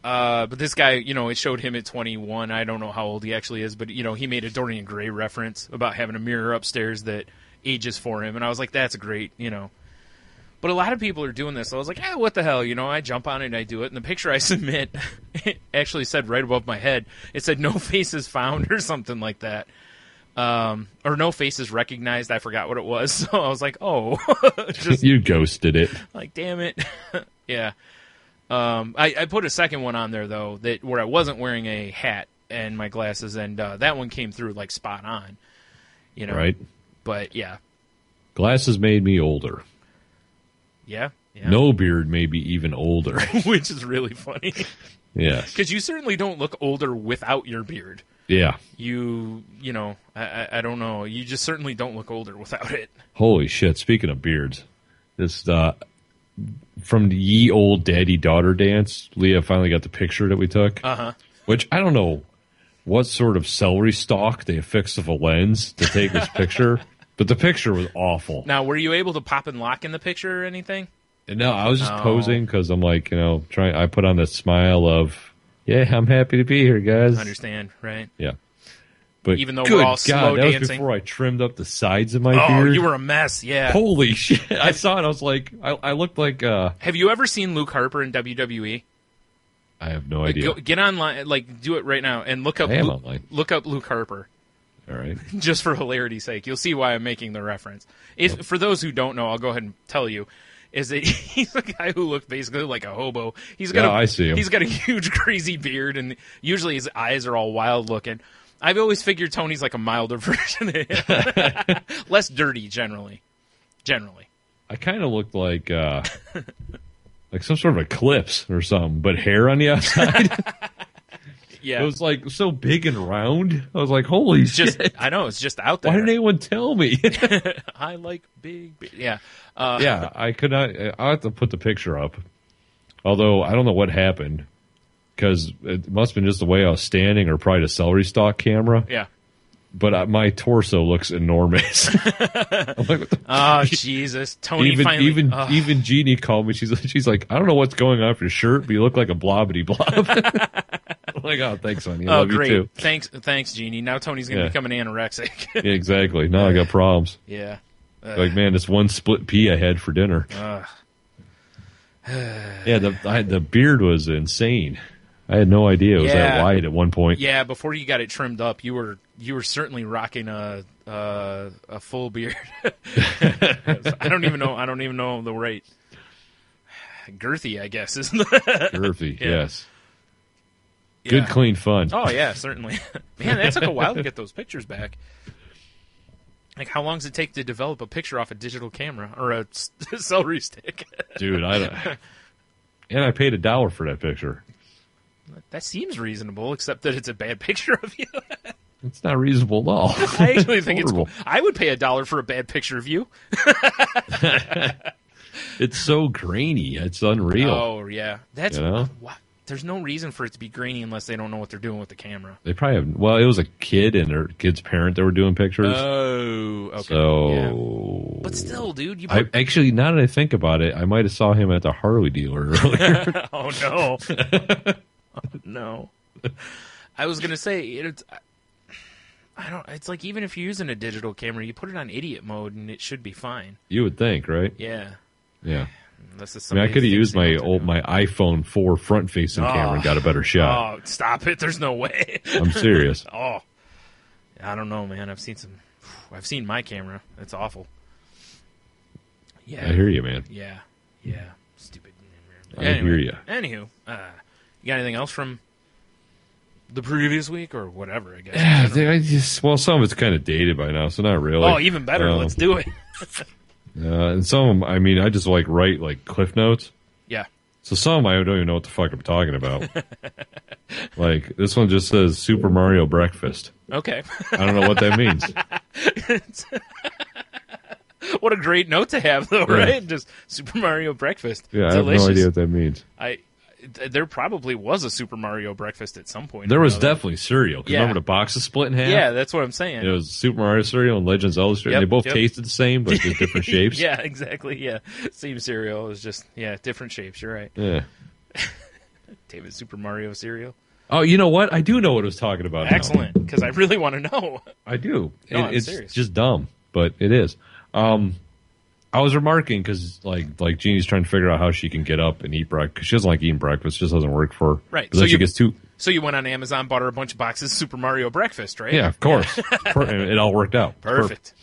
but this guy, it showed him at 21. I don't know how old he actually is, but, he made a Dorian Gray reference about having a mirror upstairs that ages for him. And I was like, that's great, But a lot of people are doing this. So I was like, what the hell? I jump on it and I do it. And the picture I submit it actually said right above my head, it said no faces found or something like that. Or no faces recognized. I forgot what it was. So I was like, oh. You ghosted it. Like, damn it. Yeah. I put a second one on there, though, where I wasn't wearing a hat and my glasses, and that one came through, like, spot on. Right. But, yeah. Glasses made me older. Yeah. No beard made me even older. Which is really funny. Yes. Because you certainly don't look older without your beard. Yeah. I don't know. You just certainly don't look older without it. Holy shit. Speaking of beards, this from the ye old daddy-daughter dance, Leah finally got the picture that we took. Uh-huh. Which, I don't know what sort of celery stalk they affixed of a lens to take this picture, but the picture was awful. Now, were you able to pop and lock in the picture or anything? No, I was just posing because I'm like, I put on this smile of, yeah, I'm happy to be here, guys. I understand, right? Yeah. But even though good we're all God, slow that dancing. was before I trimmed up the sides of my beard. Oh, you were a mess, yeah. Holy shit. I saw it. I was like, I looked like... Have you ever seen Luke Harper in WWE? I have no idea. Get online, do it right now, and look up online. Look up Luke Harper. All right. Just for hilarity's sake. You'll see why I'm making the reference. For those who don't know, I'll go ahead and tell you, is that he's a guy who looks basically like a hobo. I see him. He's got a huge, crazy beard, and usually his eyes are all wild looking. I've always figured Tony's like a milder version of him. Less dirty, generally. I kind of looked like some sort of eclipse or something, but hair on the outside. Yeah. It was like so big and round. I was like, holy shit. I know, it's just out there. Why didn't anyone tell me? I like big. Yeah. Yeah, I could not. I'll have to put the picture up. Although, I don't know what happened. Because it must have been just the way I was standing or probably the celery stalk camera. Yeah. But my torso looks enormous. I'm like, oh, Jesus. Tony even Jeannie called me. She's like, I don't know what's going on with your shirt, but you look like a blobbity blob. I'm like, oh, thanks, honey. I love great. you too. Thanks, Jeannie. Now Tony's going to become an anorexic. Yeah, exactly. Now I got problems. Yeah. Like, man, this one split pea I had for dinner. Yeah, the beard was insane. I had no idea it was that wide at one point. Yeah, before you got it trimmed up, you were certainly rocking a full beard. I don't even know the right. Girthy, I guess, isn't it? Girthy, yes. Good, clean fun. Oh, yeah, certainly. Man, that took a while to get those pictures back. Like, how long does it take to develop a picture off a digital camera or a celery stick? Dude, and I paid $1 for that picture. That seems reasonable, except that it's a bad picture of you. It's not reasonable at all. I actually think it's cool. I would pay $1 for a bad picture of you. It's so grainy. It's unreal. Oh, yeah. That's what? There's no reason for it to be grainy unless they don't know what they're doing with the camera. They probably have. Well, it was a kid and her kid's parent that were doing pictures. Oh, okay. So, yeah. But still, dude, actually, now that I think about it, I might have saw him at the Harley dealer earlier. Oh no, oh, no. I was gonna say I don't. It's like even if you're using a digital camera, you put it on idiot mode and it should be fine. You would think, right? Yeah. Yeah. I mean, I could have used my iPhone 4 front-facing camera and got a better shot. Oh, stop it! There's no way. I'm serious. Oh, I don't know, man. I've seen my camera. It's awful. Yeah, I hear you, man. Yeah, stupid. I hear you. Anywho, you got anything else from the previous week or whatever? I guess. Yeah, some of it's kind of dated by now, so not really. Oh, even better. Let's do it. And some of them, I mean, I just write Cliff Notes. Yeah. So some of them, I don't even know what the fuck I'm talking about. Like, this one just says Super Mario Breakfast. Okay. I don't know what that means. What a great note to have, though, right? Just Super Mario Breakfast. Yeah, Delicious. I have no idea what that means. There probably was a Super Mario Breakfast at some point. There was definitely cereal. Yeah. Remember the boxes split in half? Yeah, that's what I'm saying. It was Super Mario cereal and Legend of Zelda cereal. They both tasted the same, but just different shapes. Yeah, exactly. Yeah, same cereal. It was just different shapes. You're right. Yeah. David Super Mario cereal. Oh, you know what? I do know what I was talking about. Excellent, because I really want to know. I do. No, it's serious. just dumb, but it is. I was remarking because, like Jeannie's trying to figure out how she can get up and eat breakfast because she doesn't like eating breakfast. It just doesn't work for her. Right. So she gets too. So you went on Amazon, bought her a bunch of boxes of Super Mario Breakfast, right? Yeah, of course. It all worked out. Perfect.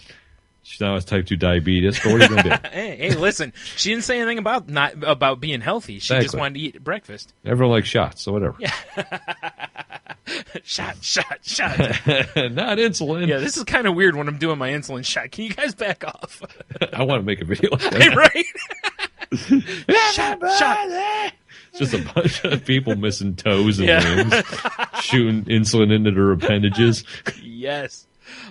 She now has type 2 diabetes. So what are you going to do? Hey, listen. She didn't say anything about being healthy. She just wanted to eat breakfast. Everyone likes shots, so whatever. Yeah. Shot. Not insulin. Yeah, this is kind of weird when I'm doing my insulin shot. Can you guys back off? I want to make a video of that. Right? Shot. It's just a bunch of people missing toes and limbs, shooting insulin into their appendages. Yes.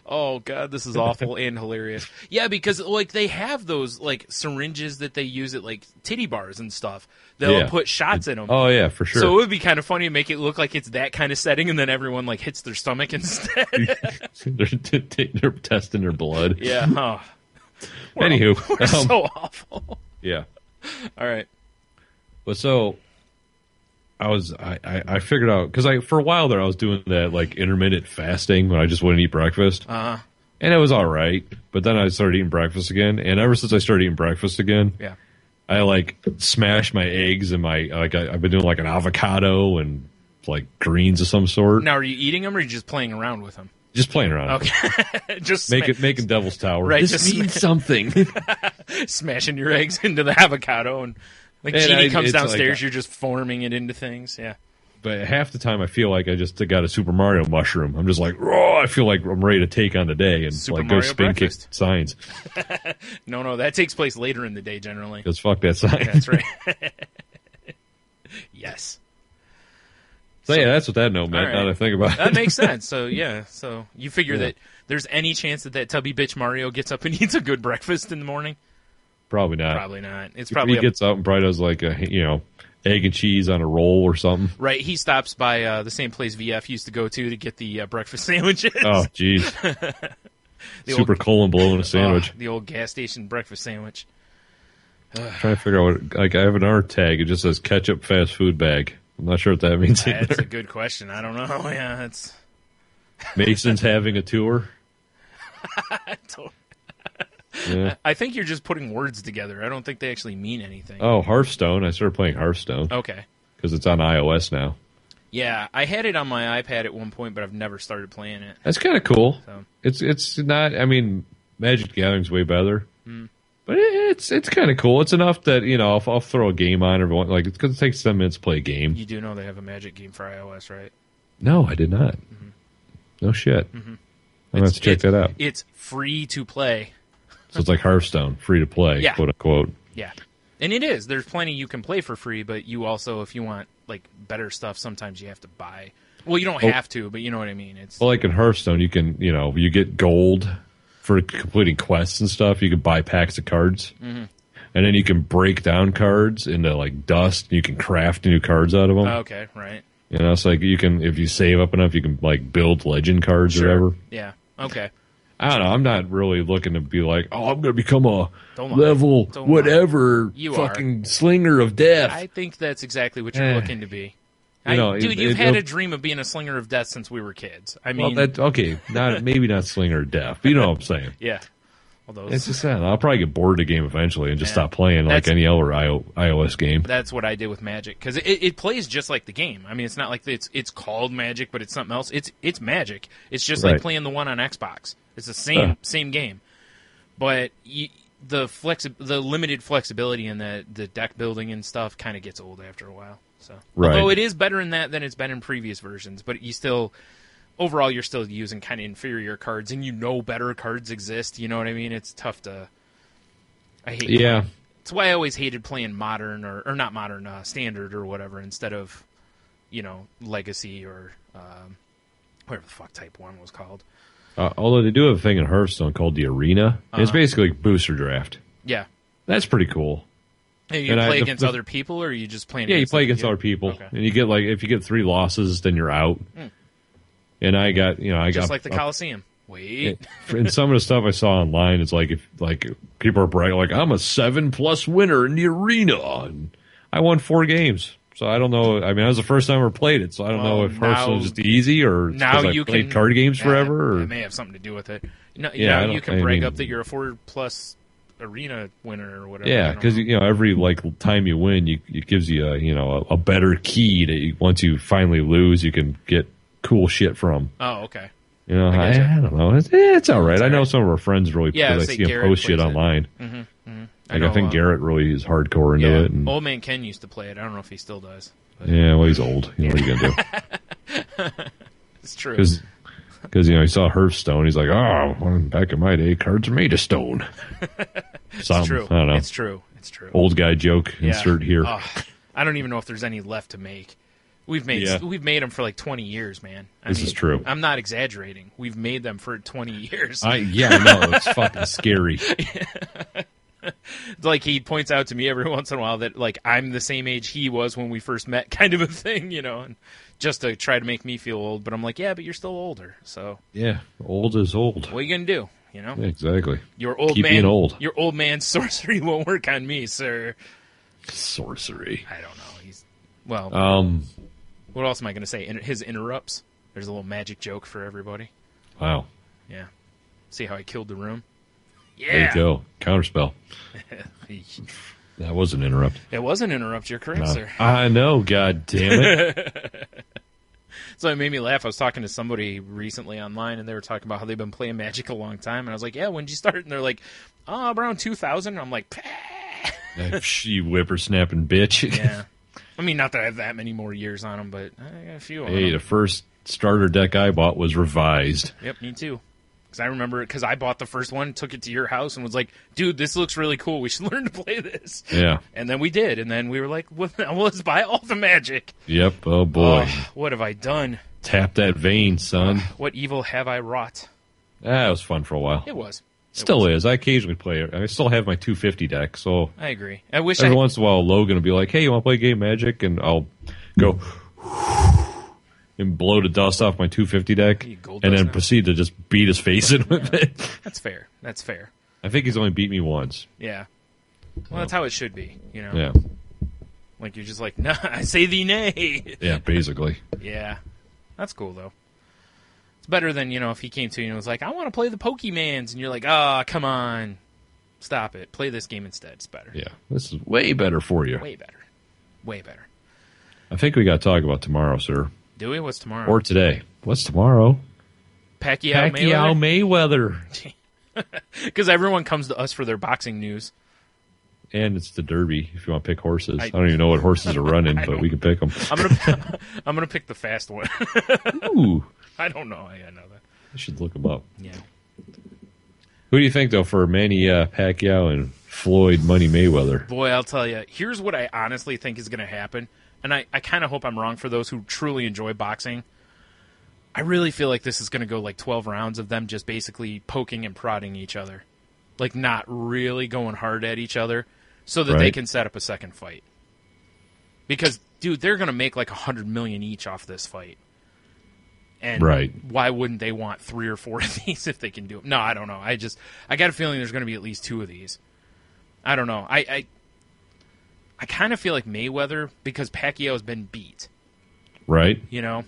Oh god, this is awful and hilarious. Yeah, because they have those syringes that they use at titty bars and stuff. They'll put shots in them. Oh yeah, for sure. So it would be kind of funny to make it look like it's that kind of setting, and then everyone hits their stomach instead. they're testing their blood. Yeah. Oh. Anywho, we're so awful. Yeah. All right. But so I figured out because for a while there I was doing that intermittent fasting when I just wouldn't eat breakfast. Uh-huh. And it was all right, but then I started eating breakfast again, and ever since I started eating breakfast again, I smash my eggs and I've been doing an avocado and greens of some sort. Now, are you eating them or are you just playing around with them? Just playing around. Okay. Just making Devil's Tower. Right. This just means something. Smashing your eggs into the avocado and Genie comes downstairs, you're just forming it into things. Yeah. But half the time I feel like I just got a Super Mario mushroom. I'm just I feel like I'm ready to take on the day and go spin kick signs. No, that takes place later in the day generally. Because fuck that sign. That's right. Yes. So yeah, that's what that note meant. Right. Now that I think about it, that makes sense. So yeah, so you figure that there's any chance that tubby bitch Mario gets up and eats a good breakfast in the morning? Probably not. Probably not. It's probably he gets up and probably does egg and cheese on a roll or something. Right. He stops by the same place VF used to go to get the breakfast sandwiches. Oh, jeez. Super colon blowing a sandwich. The old gas station breakfast sandwich. Trying to figure out what. I have another tag. It just says ketchup fast food bag. I'm not sure what that means. That's a good question. I don't know. Yeah, it's Mason's having a tour. Yeah. I think you're just putting words together. I don't think they actually mean anything. Oh, Hearthstone. I started playing Hearthstone. Okay. Because it's on iOS now. Yeah, I had it on my iPad at one point, but I've never started playing it. That's kind of cool. So. It's not. I mean, Magic the Gathering's way better, but It's kind of cool. It's enough that I'll throw a game on every like it's because it takes 10 minutes to play a game. You do know they have a Magic game for iOS, right? No, I did not. Mm-hmm. No shit. Mm-hmm. I'm gonna have to check that out. It's free to play. So it's like Hearthstone, free to play, yeah. quote unquote. Yeah, and it is. There's plenty you can play for free, but you also, if you want like better stuff, sometimes you have to buy. Well, you don't have to, but you know what I mean. It's like in Hearthstone, you can you get gold for completing quests and stuff. You can buy packs of cards, and then you can break down cards into like dust. And you can craft new cards out of them. Okay, right. It's like you can, if you save up enough, you can like build legend cards or whatever. Yeah. Okay. I don't know. I'm not really looking to be like, oh, I'm going to become a level whatever fucking slinger of death. I think that's exactly what you're looking to be. Dude, you've had a dream of being a slinger of death since we were kids. I mean, maybe not slinger of death, but you know what I'm saying. Yeah. It's just that I'll probably get bored of the game eventually and just stop playing like any other iOS game. That's what I did with Magic because it plays just like the game. I mean, it's not like it's called Magic, but it's something else. It's Magic. It's just like playing the one on Xbox. It's the same game, but the limited flexibility in the deck building and stuff kind of gets old after a while. So although it is better in that than it's been in previous versions, but you still. Overall, you're still using kind of inferior cards, and better cards exist. You know what I mean? It's tough to. I hate. Yeah. It's why I always hated playing modern or not modern, standard or whatever instead of, legacy or whatever the fuck type 1 was called. Although they do have a thing in Hearthstone called the Arena. It's basically like booster draft. Yeah. That's pretty cool. And you play against other people, or are you just playing? Yeah, you play against other people, and you get if you get 3 losses, then you're out. And I got, just like the Coliseum. Wait. And some of the stuff I saw online, it's like if people are bragging, like I'm a 7+ winner in the Arena, and I won 4 games. So I don't know. I mean, that was the first time I ever played it, so I don't know if Hearthstone is just easy or now I played card games forever. Or, it may have something to do with it. You can brag up that you're a 4+ Arena winner or whatever. Yeah, because every time you win, it gives you a better key that once you finally lose, you can get cool shit from. Oh, okay. I don't know. It's all right. I know some of our friends really play. I see them post shit online. I think Garrett really is hardcore into it. And, Old Man Ken used to play it. I don't know if he still does. But. Yeah, well, he's old. What are you going to do? It's true. Because he saw Hearthstone. He's like, back in my day, cards are made of stone. It's true. I don't know. It's true. Old guy joke. Insert here. I don't even know if there's any left to make. We've made them for like 20 years, man. This is true. I'm not exaggerating. We've made them for 20 years. I know. It's fucking scary. Like he points out to me every once in a while that I'm the same age he was when we first met, kind of a thing, and just to try to make me feel old. But I'm like, yeah, but you're still older, so yeah, old is old. What are you gonna do? Yeah, exactly. Keep being old. Your old man sorcery won't work on me, sir. Sorcery. I don't know. What else am I going to say? His interrupts. There's a little magic joke for everybody. Wow. Yeah. See how I killed the room? Yeah. There you go. Counterspell. That was an interrupt. It was an interrupt. You're correct, sir. I know. God damn it. So it made me laugh. I was talking to somebody recently online, and they were talking about how they've been playing Magic a long time. And I was like, yeah, when did you start? And they're like, around 2000. And I'm like, you whippersnapping bitch. Yeah. I mean, not that I have that many more years on them, but I got a few on them. Hey, the first starter deck I bought was revised. Yep, me too. Because I remember because I bought the first one, took it to your house, and was like, dude, this looks really cool. We should learn to play this. Yeah. And then we did. And then we were like, well, let's buy all the Magic. Yep. Oh, boy. What have I done? Tap that vein, son. What evil have I wrought? It was fun for a while. It was. Still is. I occasionally play it. I still have my 250 deck, so I agree. I wish every once in a while Logan will be like, "Hey, you want to play game Magic?" And I'll go and blow the dust off my 250 deck, and then proceed to just beat his face in with it. That's fair. That's fair. I think he's only beat me once. Yeah. Well, that's how it should be, Yeah. Like you're just like, nah, I say thee nay. Yeah, basically. Yeah. That's cool though. Better than, if he came to you and was like, I want to play the Pokemans, and you're like, come on. Stop it. Play this game instead. It's better. Yeah, this is way better for you. Way better. Way better. I think we got to talk about tomorrow, sir. Do we? What's tomorrow? Or today. What's tomorrow? Pacquiao Mayweather. Mayweather. Because everyone comes to us for their boxing news. And it's the Derby if you want to pick horses. I don't even know what horses are running, but we can pick them. I'm gonna pick the fast one. Ooh. I don't know. I know that. I should look them up. Yeah. Who do you think, though, for Manny Pacquiao and Floyd Money Mayweather? Boy, I'll tell you. Here's what I honestly think is going to happen. And I kind of hope I'm wrong for those who truly enjoy boxing. I really feel like this is going to go like 12 rounds of them just basically poking and prodding each other. Like not really going hard at each other so that they can set up a second fight. Because, dude, they're going to make like $100 million each off this fight. And why wouldn't they want 3 or 4 of these if they can do it? No, I don't know. I got a feeling there's going to be at least 2 of these. I don't know. I kind of feel like Mayweather because Pacquiao's been beat. Right. You know?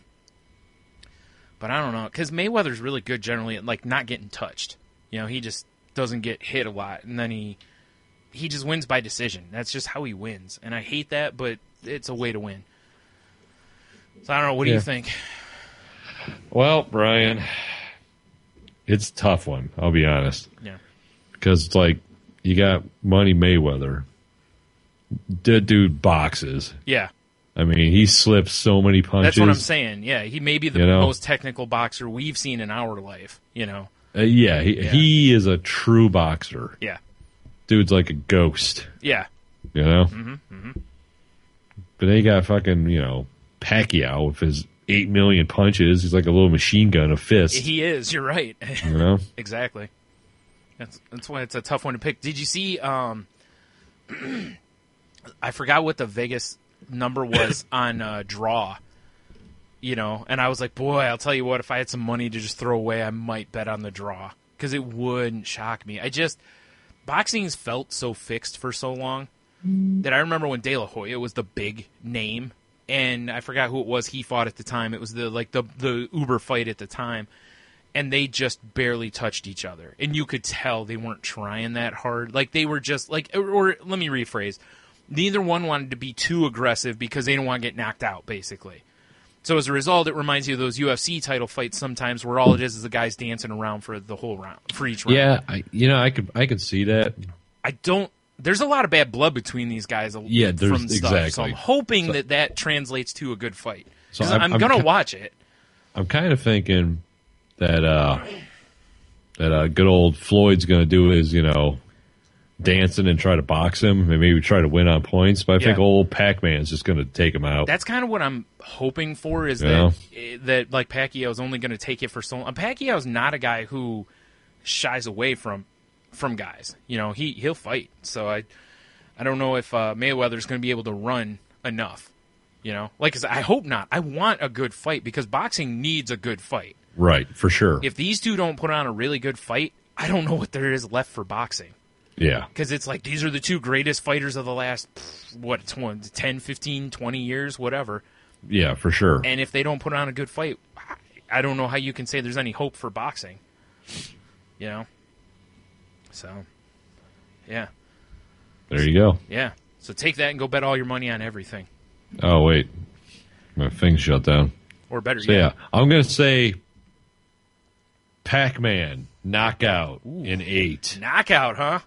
But I don't know. Because Mayweather's really good generally at like not getting touched. You know, he just doesn't get hit a lot. And then he just wins by decision. That's just how he wins. And I hate that, but it's a way to win. So I don't know. What do you think? Well, Brian, it's a tough one, I'll be honest. Yeah. Because it's like, you got Money Mayweather. The dude boxes. Yeah. I mean, he slips so many punches. That's what I'm saying. Yeah, he may be the most technical boxer we've seen in our life, you know. He is a true boxer. Yeah. Dude's like a ghost. Yeah. You know? Mm-hmm, mm-hmm. But then you got fucking, Pacquiao with his 8 million punches. He's like a little machine gun, a fist. He is. You're right. You know? Exactly. That's why it's a tough one to pick. Did you see? I forgot what the Vegas number was on draw. You know, and I was like, boy, I'll tell you what. If I had some money to just throw away, I might bet on the draw because it wouldn't shock me. Boxing's felt so fixed for so long that I remember when De La Hoya was the big name. And I forgot who it was he fought at the time. It was the Uber fight at the time. And they just barely touched each other. And you could tell they weren't trying that hard. Like, they were just, like, or let me rephrase. Neither one wanted to be too aggressive because they didn't want to get knocked out, basically. So as a result, it reminds you of those UFC title fights sometimes where all it is the guys dancing around for the whole round, for each round. Yeah, I could see that. There's a lot of bad blood between these guys. Yeah, from stuff, exactly. so I'm hoping that translates to a good fight. So I'm going to watch it. I'm kind of thinking that good old Floyd's going to do his, dancing and try to box him and maybe try to win on points. But I think old Pac-Man's just going to take him out. That's kind of what I'm hoping for is that like Pacquiao's only going to take it for so long. Pacquiao's not a guy who shies away from guys. You know, he'll fight. So I don't know if Mayweather's going to be able to run enough. You know, like I hope not. I want a good fight because boxing needs a good fight. Right, for sure. If these two don't put on a really good fight, I don't know what there is left for boxing. Yeah. Because it's like these are the two greatest fighters of the last, 10, 15, 20 years, whatever. Yeah, for sure. And if they don't put on a good fight, I don't know how you can say there's any hope for boxing. You know? So, yeah. There you go. Yeah. So take that and go bet all your money on everything. Oh, wait. My thing's shut down. Or better yet. Yeah, I'm going to say Pac-Man knockout in 8. Knockout, huh?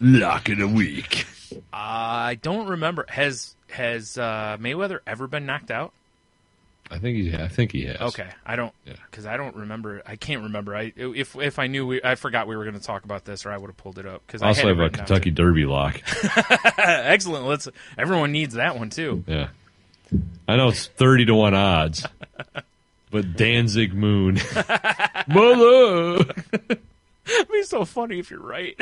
Lock of the week. I don't remember. Has Mayweather ever been knocked out? I think he has. Okay, I don't because I don't remember. I can't remember. If I knew, I forgot we were going to talk about this, or I would have pulled it up. Because I also have a Kentucky Derby lock. Excellent. Everyone needs that one too. Yeah, I know it's 30-1 odds, but Danzig Moon, mother. It'd be so funny if you're right.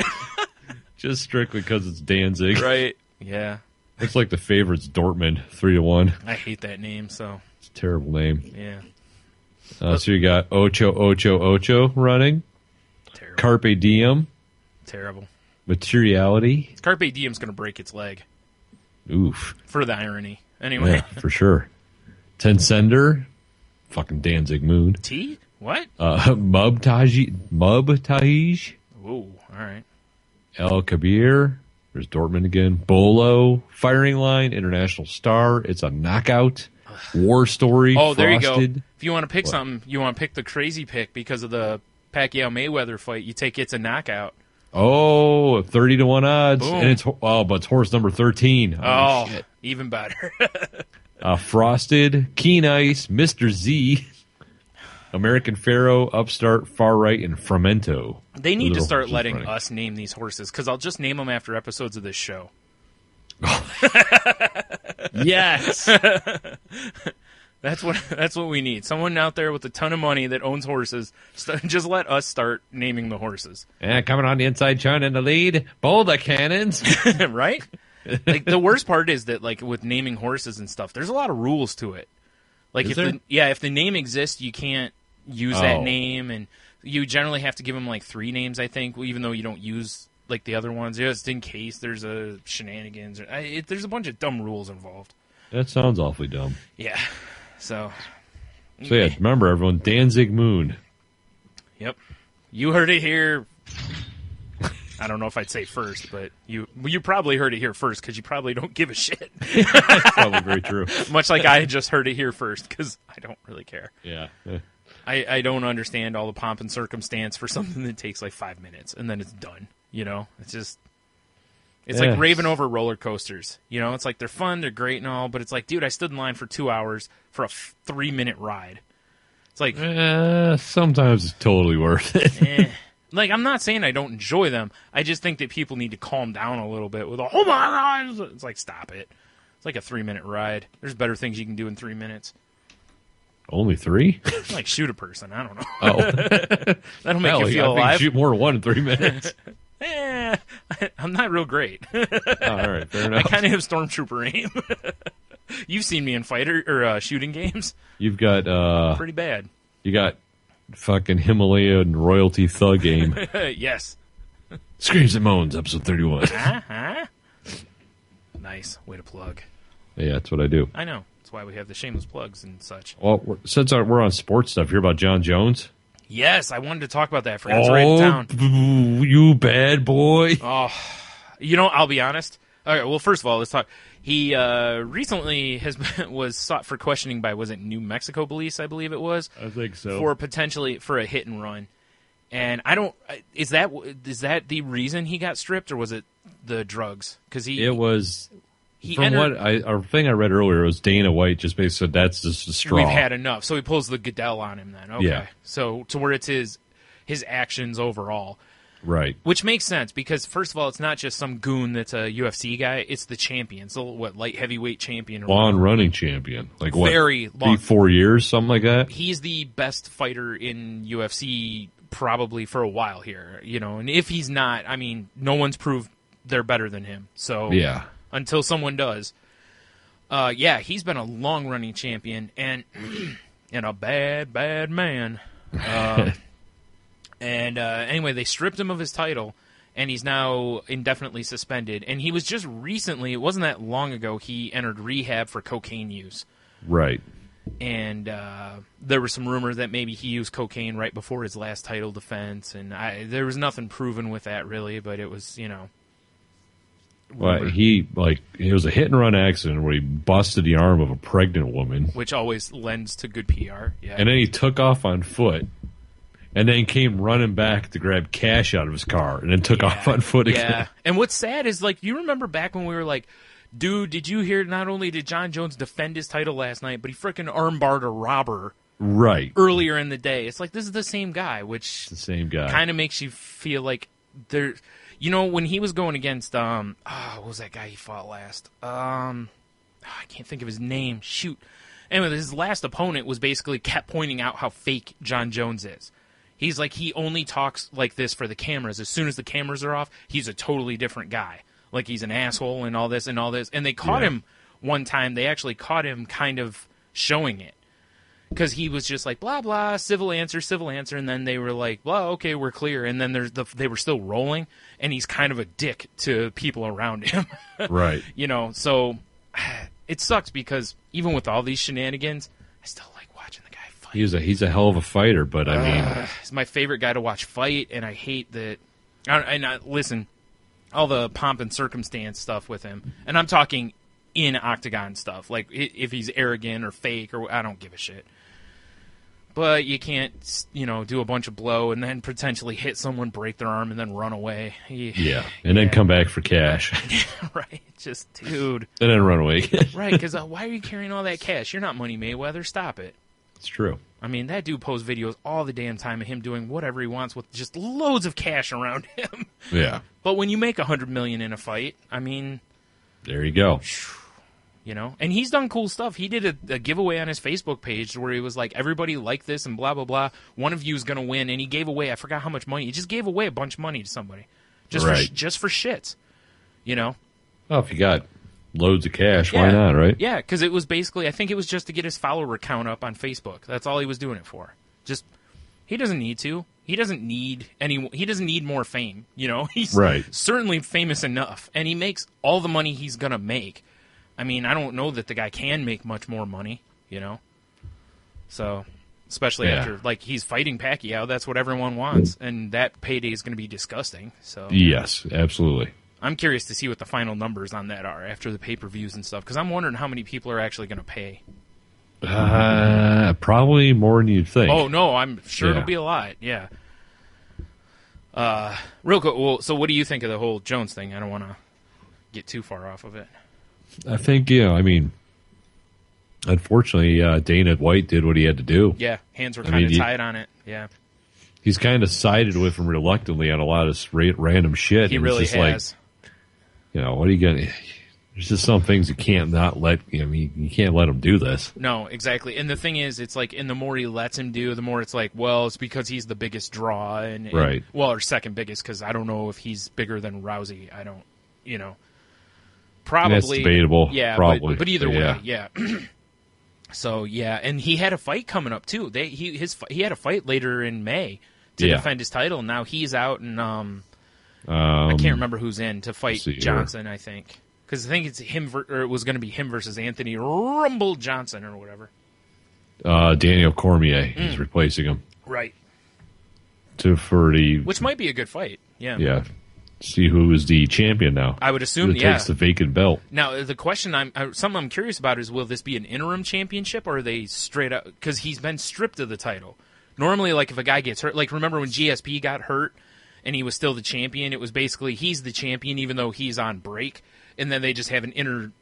Just strictly because it's Danzig, right? Yeah, it's like the favorites Dortmund 3-1. I hate that name so. Terrible name. Yeah. So you got Ocho running. Terrible. Carpe Diem. Terrible. Materiality. Carpe Diem's going to break its leg. Oof. For the irony. Anyway. Yeah, for sure. Tensender. Fucking Danzig Moon. T? What? Mubtaj. Ooh, all right. El Kabir. There's Dortmund again. Bolo. Firing Line. International Star. It's a knockout. War Story. Oh, there Frosted. you go. If you want to pick something, you want to pick the crazy pick because of the Pacquiao-Mayweather fight, you take It's a Knockout. Oh, 30 to 1 odds. Boom. And but it's horse number 13. Oh, Shit. even better. Frosted, Keen Ice, Mr. Z, American Pharaoh, Upstart, Far Right, and Fremento. They need to Those are start horses letting running. us name these horses, because I'll just name them after episodes of this show. Yes. That's what we need. Someone out there with a ton of money that owns horses. Just let us start naming the horses. And coming on the inside, Chun in the lead, Boulder Cannons. Right? Like, the worst part is that, like, with naming horses and stuff, there's a lot of rules to it. Like, Is if the name exists, you can't use that name, and you generally have to give them like 3 names, I think, even though you don't use like the other ones, just in case there's a shenanigans. There's a bunch of dumb rules involved. That sounds awfully dumb. Yeah. So yeah, remember everyone, Danzig Moon. Yep. You heard it here. I don't know if I'd say first, but you probably heard it here first, because you probably don't give a shit. That's probably very true. Much like I just heard it here first, because I don't really care. Yeah. I don't understand all the pomp and circumstance for something that takes like 5 minutes, and then it's done. You know? It's like raving over roller coasters. You know? It's like they're fun, they're great and all, but it's like, dude, I stood in line for 2 hours for a 3-minute ride. It's like... sometimes it's totally worth it. Like, I'm not saying I don't enjoy them. I just think that people need to calm down a little bit with, oh my God! It's like, stop it. It's like a 3-minute ride. There's better things you can do in 3 minutes. Only 3? Like, shoot a person. I don't know. Oh. That'll make you feel I alive. think shoot more than 1 in 3 minutes. I'm not real great. All right, fair enough. I kind of have stormtrooper aim. You've seen me in fighter or shooting games. You've got pretty bad. You got fucking Himalayan royalty thug aim. Yes. Screams and Moans, episode 31. Nice way to plug. Yeah, that's what I do. I know. That's why we have the shameless plugs and such. Well, since we're on sports stuff, hear about John Jones? Yes, I wanted to talk about that. I forgot to write it down. You bad boy. Oh, you know, I'll be honest. All right, well, first of all, let's talk. He recently was sought for questioning by, was it New Mexico police, I believe it was? I think so. For a hit and run. And I don't, is that the reason he got stripped, or was it the drugs? Because a thing I read earlier, it was Dana White just basically said that's just a straw. We've had enough. So he pulls the Goodell on him then. Okay. Yeah. So to where it's his actions overall. Right. Which makes sense, because first of all, it's not just some goon that's a UFC guy. It's the champion. So light heavyweight champion. Long running champion. Like what? Very long. 4 years, something like that? He's the best fighter in UFC probably for a while here. You know, and if he's not, I mean, no one's proved they're better than him. So yeah. Until someone does. He's been a long running champion and a bad, bad man. Anyway, they stripped him of his title, and he's now indefinitely suspended. And he was just recently, it wasn't that long ago, he entered rehab for cocaine use. Right. And there was some rumor that maybe he used cocaine right before his last title defense, and there was nothing proven with that, really, but it was, you know... Well, it was a hit-and-run accident where he busted the arm of a pregnant woman. Which always lends to good PR, yeah. And then he took off on foot. And then came running back to grab cash out of his car, and then took off on foot again. Yeah, and what's sad is, like, you remember back when we were like, dude, did you hear not only did John Jones defend his title last night, but he frickin' armbarred a robber right earlier in the day. It's like, this is the same guy, which the same guy kind of makes you feel like there. You know, when he was going against, what was that guy he fought last? I can't think of his name. Shoot. Anyway, his last opponent was basically kept pointing out how fake John Jones is. He's like, he only talks like this for the cameras. As soon as the cameras are off, he's a totally different guy. Like, he's an asshole and all this and all this. And they caught him one time. They actually caught him kind of showing it. Because he was just like, blah, blah, civil answer. And then they were like, well, okay, we're clear. And then they were still rolling. And he's kind of a dick to people around him. Right. You know, so it sucks because even with all these shenanigans, I still like watching the guy fight. He's a hell of a fighter, but I mean... He's my favorite guy to watch fight, and I hate that... listen, all the pomp and circumstance stuff with him, and I'm talking in octagon stuff, like if he's arrogant or fake, or I don't give a shit. but you can't, do a bunch of blow and then potentially hit someone, break their arm, and then run away. Yeah, and then come back for cash. Right, just, dude. And then run away. Right, because why are you carrying all that cash? You're not Money Mayweather. Stop it. It's true. I mean, that dude posts videos all the damn time of him doing whatever he wants with just loads of cash around him. Yeah. But when you make $100 million in a fight, I mean, there you go. And he's done cool stuff. He did a giveaway on his Facebook page where he was like, everybody like this and blah, blah, blah. One of you is going to win. And he gave away, I forgot how much money. He just gave away a bunch of money to somebody. Just for shits. Well, if you got loads of cash, why not, right? Yeah, because it was basically, I think it was just to get his follower count up on Facebook. That's all he was doing it for. Just, he doesn't need to. He doesn't need he doesn't need more fame. He's certainly famous enough. And he makes all the money he's going to make. I mean, I don't know that the guy can make much more money, So, especially after, he's fighting Pacquiao, that's what everyone wants. And that payday is going to be disgusting. So yes, absolutely. I'm curious to see what the final numbers on that are after the pay-per-views and stuff, because I'm wondering how many people are actually going to pay. Probably more than you'd think. Oh, no, I'm sure it'll be a lot, yeah. Real quick, well, so what do you think of the whole Jones thing? I don't want to get too far off of it. I think, unfortunately, Dana White did what he had to do. Yeah, hands were kind of tied on it, yeah. He's kind of sided with him reluctantly on a lot of random shit. He really has. What are you going to... There's just some things you can't not let... you can't let him do this. No, exactly. And the thing is, it's like, and the more he lets him do, the more it's like, well, it's because he's the biggest draw. And or second biggest, because I don't know if he's bigger than Rousey. I don't, Probably. That's debatable. Yeah, probably. But either way, yeah. So, yeah. And he had a fight coming up, too. He had a fight later in May to defend his title. Now he's out, and I can't remember who's in to fight Johnson, I think. Because I think it's him, or it was going to be him versus Anthony Rumble Johnson or whatever. Daniel Cormier is replacing him. Right. Which might be a good fight, yeah. Yeah. See who is the champion now. I would assume, who takes the vacant belt. Now, the question something I'm curious about is, will this be an interim championship, or are they straight up? Because he's been stripped of the title. Normally, if a guy gets hurt, remember when GSP got hurt and he was still the champion? It was basically he's the champion even though he's on break, and then they just have an interim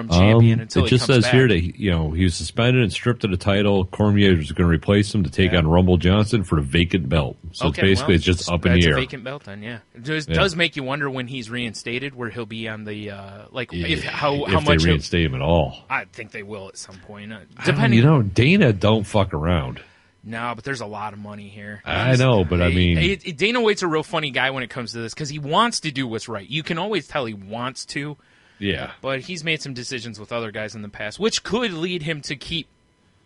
champion until he comes back. It just says here that he was suspended and stripped of the title. Cormier was going to replace him to take on Rumble Johnson for the vacant belt. So it's just up in the air. That's a vacant belt then, yeah. It does make you wonder when he's reinstated where he'll be on the if much they reinstate him at all. I think they will at some point. Depending, Dana don't fuck around. No, but there's a lot of money here. I know, but I mean... Dana White's a real funny guy when it comes to this because he wants to do what's right. You can always tell he wants to. Yeah. But he's made some decisions with other guys in the past, which could lead him to keep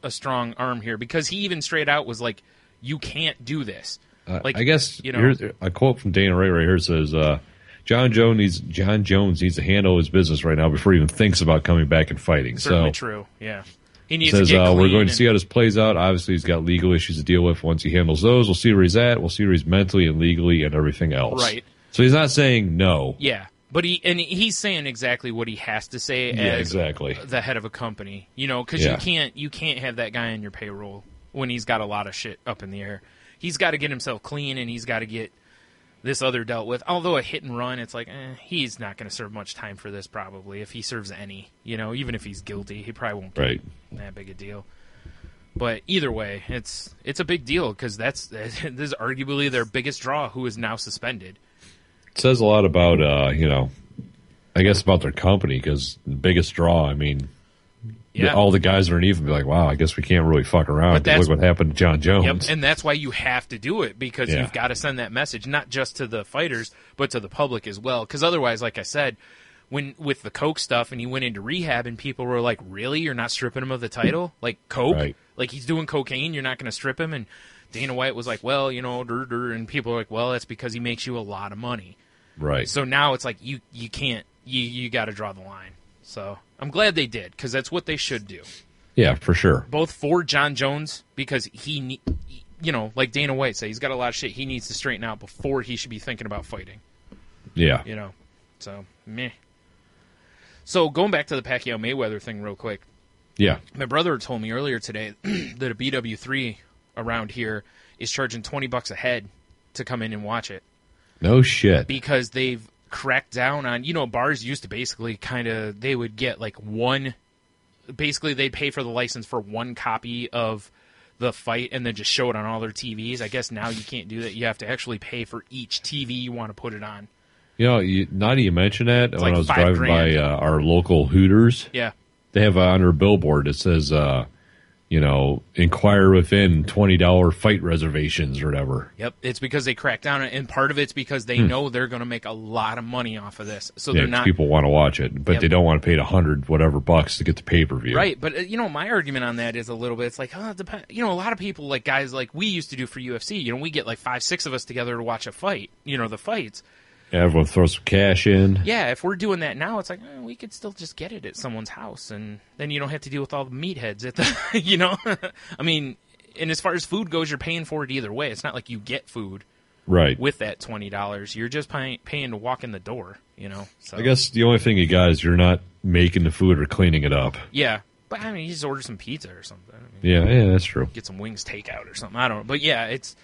a strong arm here because he even straight out was like, you can't do this. I guess here's a quote from Dana right here says, John Jones needs to handle his business right now before he even thinks about coming back and fighting. Certainly true, yeah. He needs to get clean we're going to see how this plays out. Obviously, he's got legal issues to deal with. Once he handles those, we'll see where he's at. We'll see where he's mentally and legally and everything else. Right. So he's not saying no. Yeah. But he's saying exactly what he has to say as the head of a company, because you can't have that guy on your payroll when he's got a lot of shit up in the air. He's got to get himself clean, and he's got to get this other dealt with. Although a hit and run, it's like he's not going to serve much time for this probably if he serves any. Even if he's guilty, he probably won't get that big a deal. But either way, it's a big deal because this is arguably their biggest draw, who is now suspended. It says a lot about, I guess about their company because the biggest draw, I mean, all the guys underneath would be like, wow, I guess we can't really fuck around. Look what happened to John Jones. Yep, and that's why you have to do it because you've got to send that message, not just to the fighters, but to the public as well. Because otherwise, like I said, with the Coke stuff and he went into rehab and people were like, really? You're not stripping him of the title? Like Coke? Right. Like he's doing cocaine, you're not going to strip him? And Dana White was like, well, and people are like, well, that's because he makes you a lot of money. Right. So now it's like you can't, you got to draw the line. So I'm glad they did because that's what they should do. Yeah, for sure. Both for John Jones because he like Dana White said, he's got a lot of shit he needs to straighten out before he should be thinking about fighting. Yeah. So meh. So going back to the Pacquiao Mayweather thing real quick. Yeah. My brother told me earlier today that a BW3 around here is charging $20 a head to come in and watch it. No shit. Because they've cracked down on, bars used to basically they would get like basically they'd pay for the license for one copy of the fight and then just show it on all their TVs. I guess now you can't do that. You have to actually pay for each TV you want to put it on. Now that you mention that, when like I was driving by our local Hooters, yeah, they have on their billboard, it says, inquire within $20 fight reservations or whatever. Yep, it's because they cracked down on it, and part of it's because they know they're going to make a lot of money off of this. So they're not. People want to watch it, but they don't want to pay $100 whatever bucks to get the pay-per-view. Right, but my argument on that is a little bit. It's like, it depends. A lot of people, like guys like we used to do for UFC. We get like 5-6 of us together to watch a fight. The fights. Yeah, everyone throws some cash in. Yeah, if we're doing that now, it's like we could still just get it at someone's house, and then you don't have to deal with all the meatheads at the. I mean, and as far as food goes, you're paying for it either way. It's not like you get food, right? With that $20, you're just paying to walk in the door. So I guess the only thing you got is you're not making the food or cleaning it up. Yeah, but I mean, you just order some pizza or something. Yeah, that's true. Get some wings takeout or something. I don't know, but yeah, it's.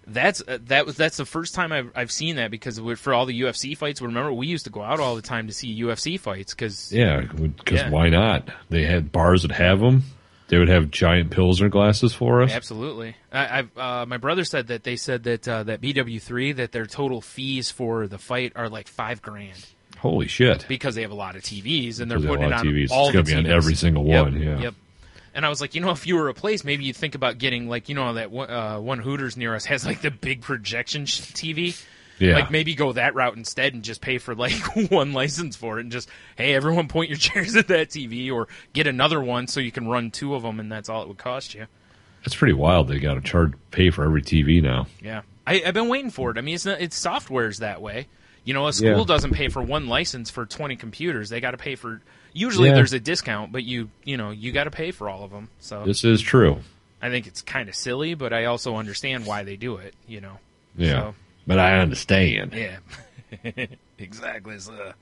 That's the first time I've seen that because for all the UFC fights. Remember, we used to go out all the time to see UFC fights because why not? They had bars that have them. They would have giant Pilsner glasses for us. Absolutely. My brother said that they said that that BW3 that their total fees for the fight are like $5,000. Holy shit! Because they have a lot of TVs and they're putting it on TVs. all it's gonna the be TVs. on every single one. Yeah. Yep. And I was like, if you were a place, maybe you'd think about getting, like, that one Hooters near us has, like, the big projection TV. Yeah. Like, maybe go that route instead and just pay for, like, one license for it and just, hey, everyone point your chairs at that TV or get another one so you can run 2 of them and that's all it would cost you. That's pretty wild. They got to pay for every TV now. Yeah. I've been waiting for it. I mean, it's software's that way. A school doesn't pay for one license for 20 computers. They got to pay for... Usually there's a discount, but you got to pay for all of them. So this is true. I think it's kind of silly, but I also understand why they do it. Yeah, so, but I understand. Yeah, exactly. So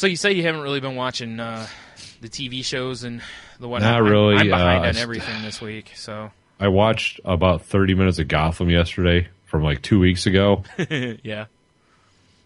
you say you haven't really been watching the TV shows and the whatnot. Not really. I'm behind on everything this week. So I watched about 30 minutes of Gotham yesterday from like 2 weeks ago. Yeah.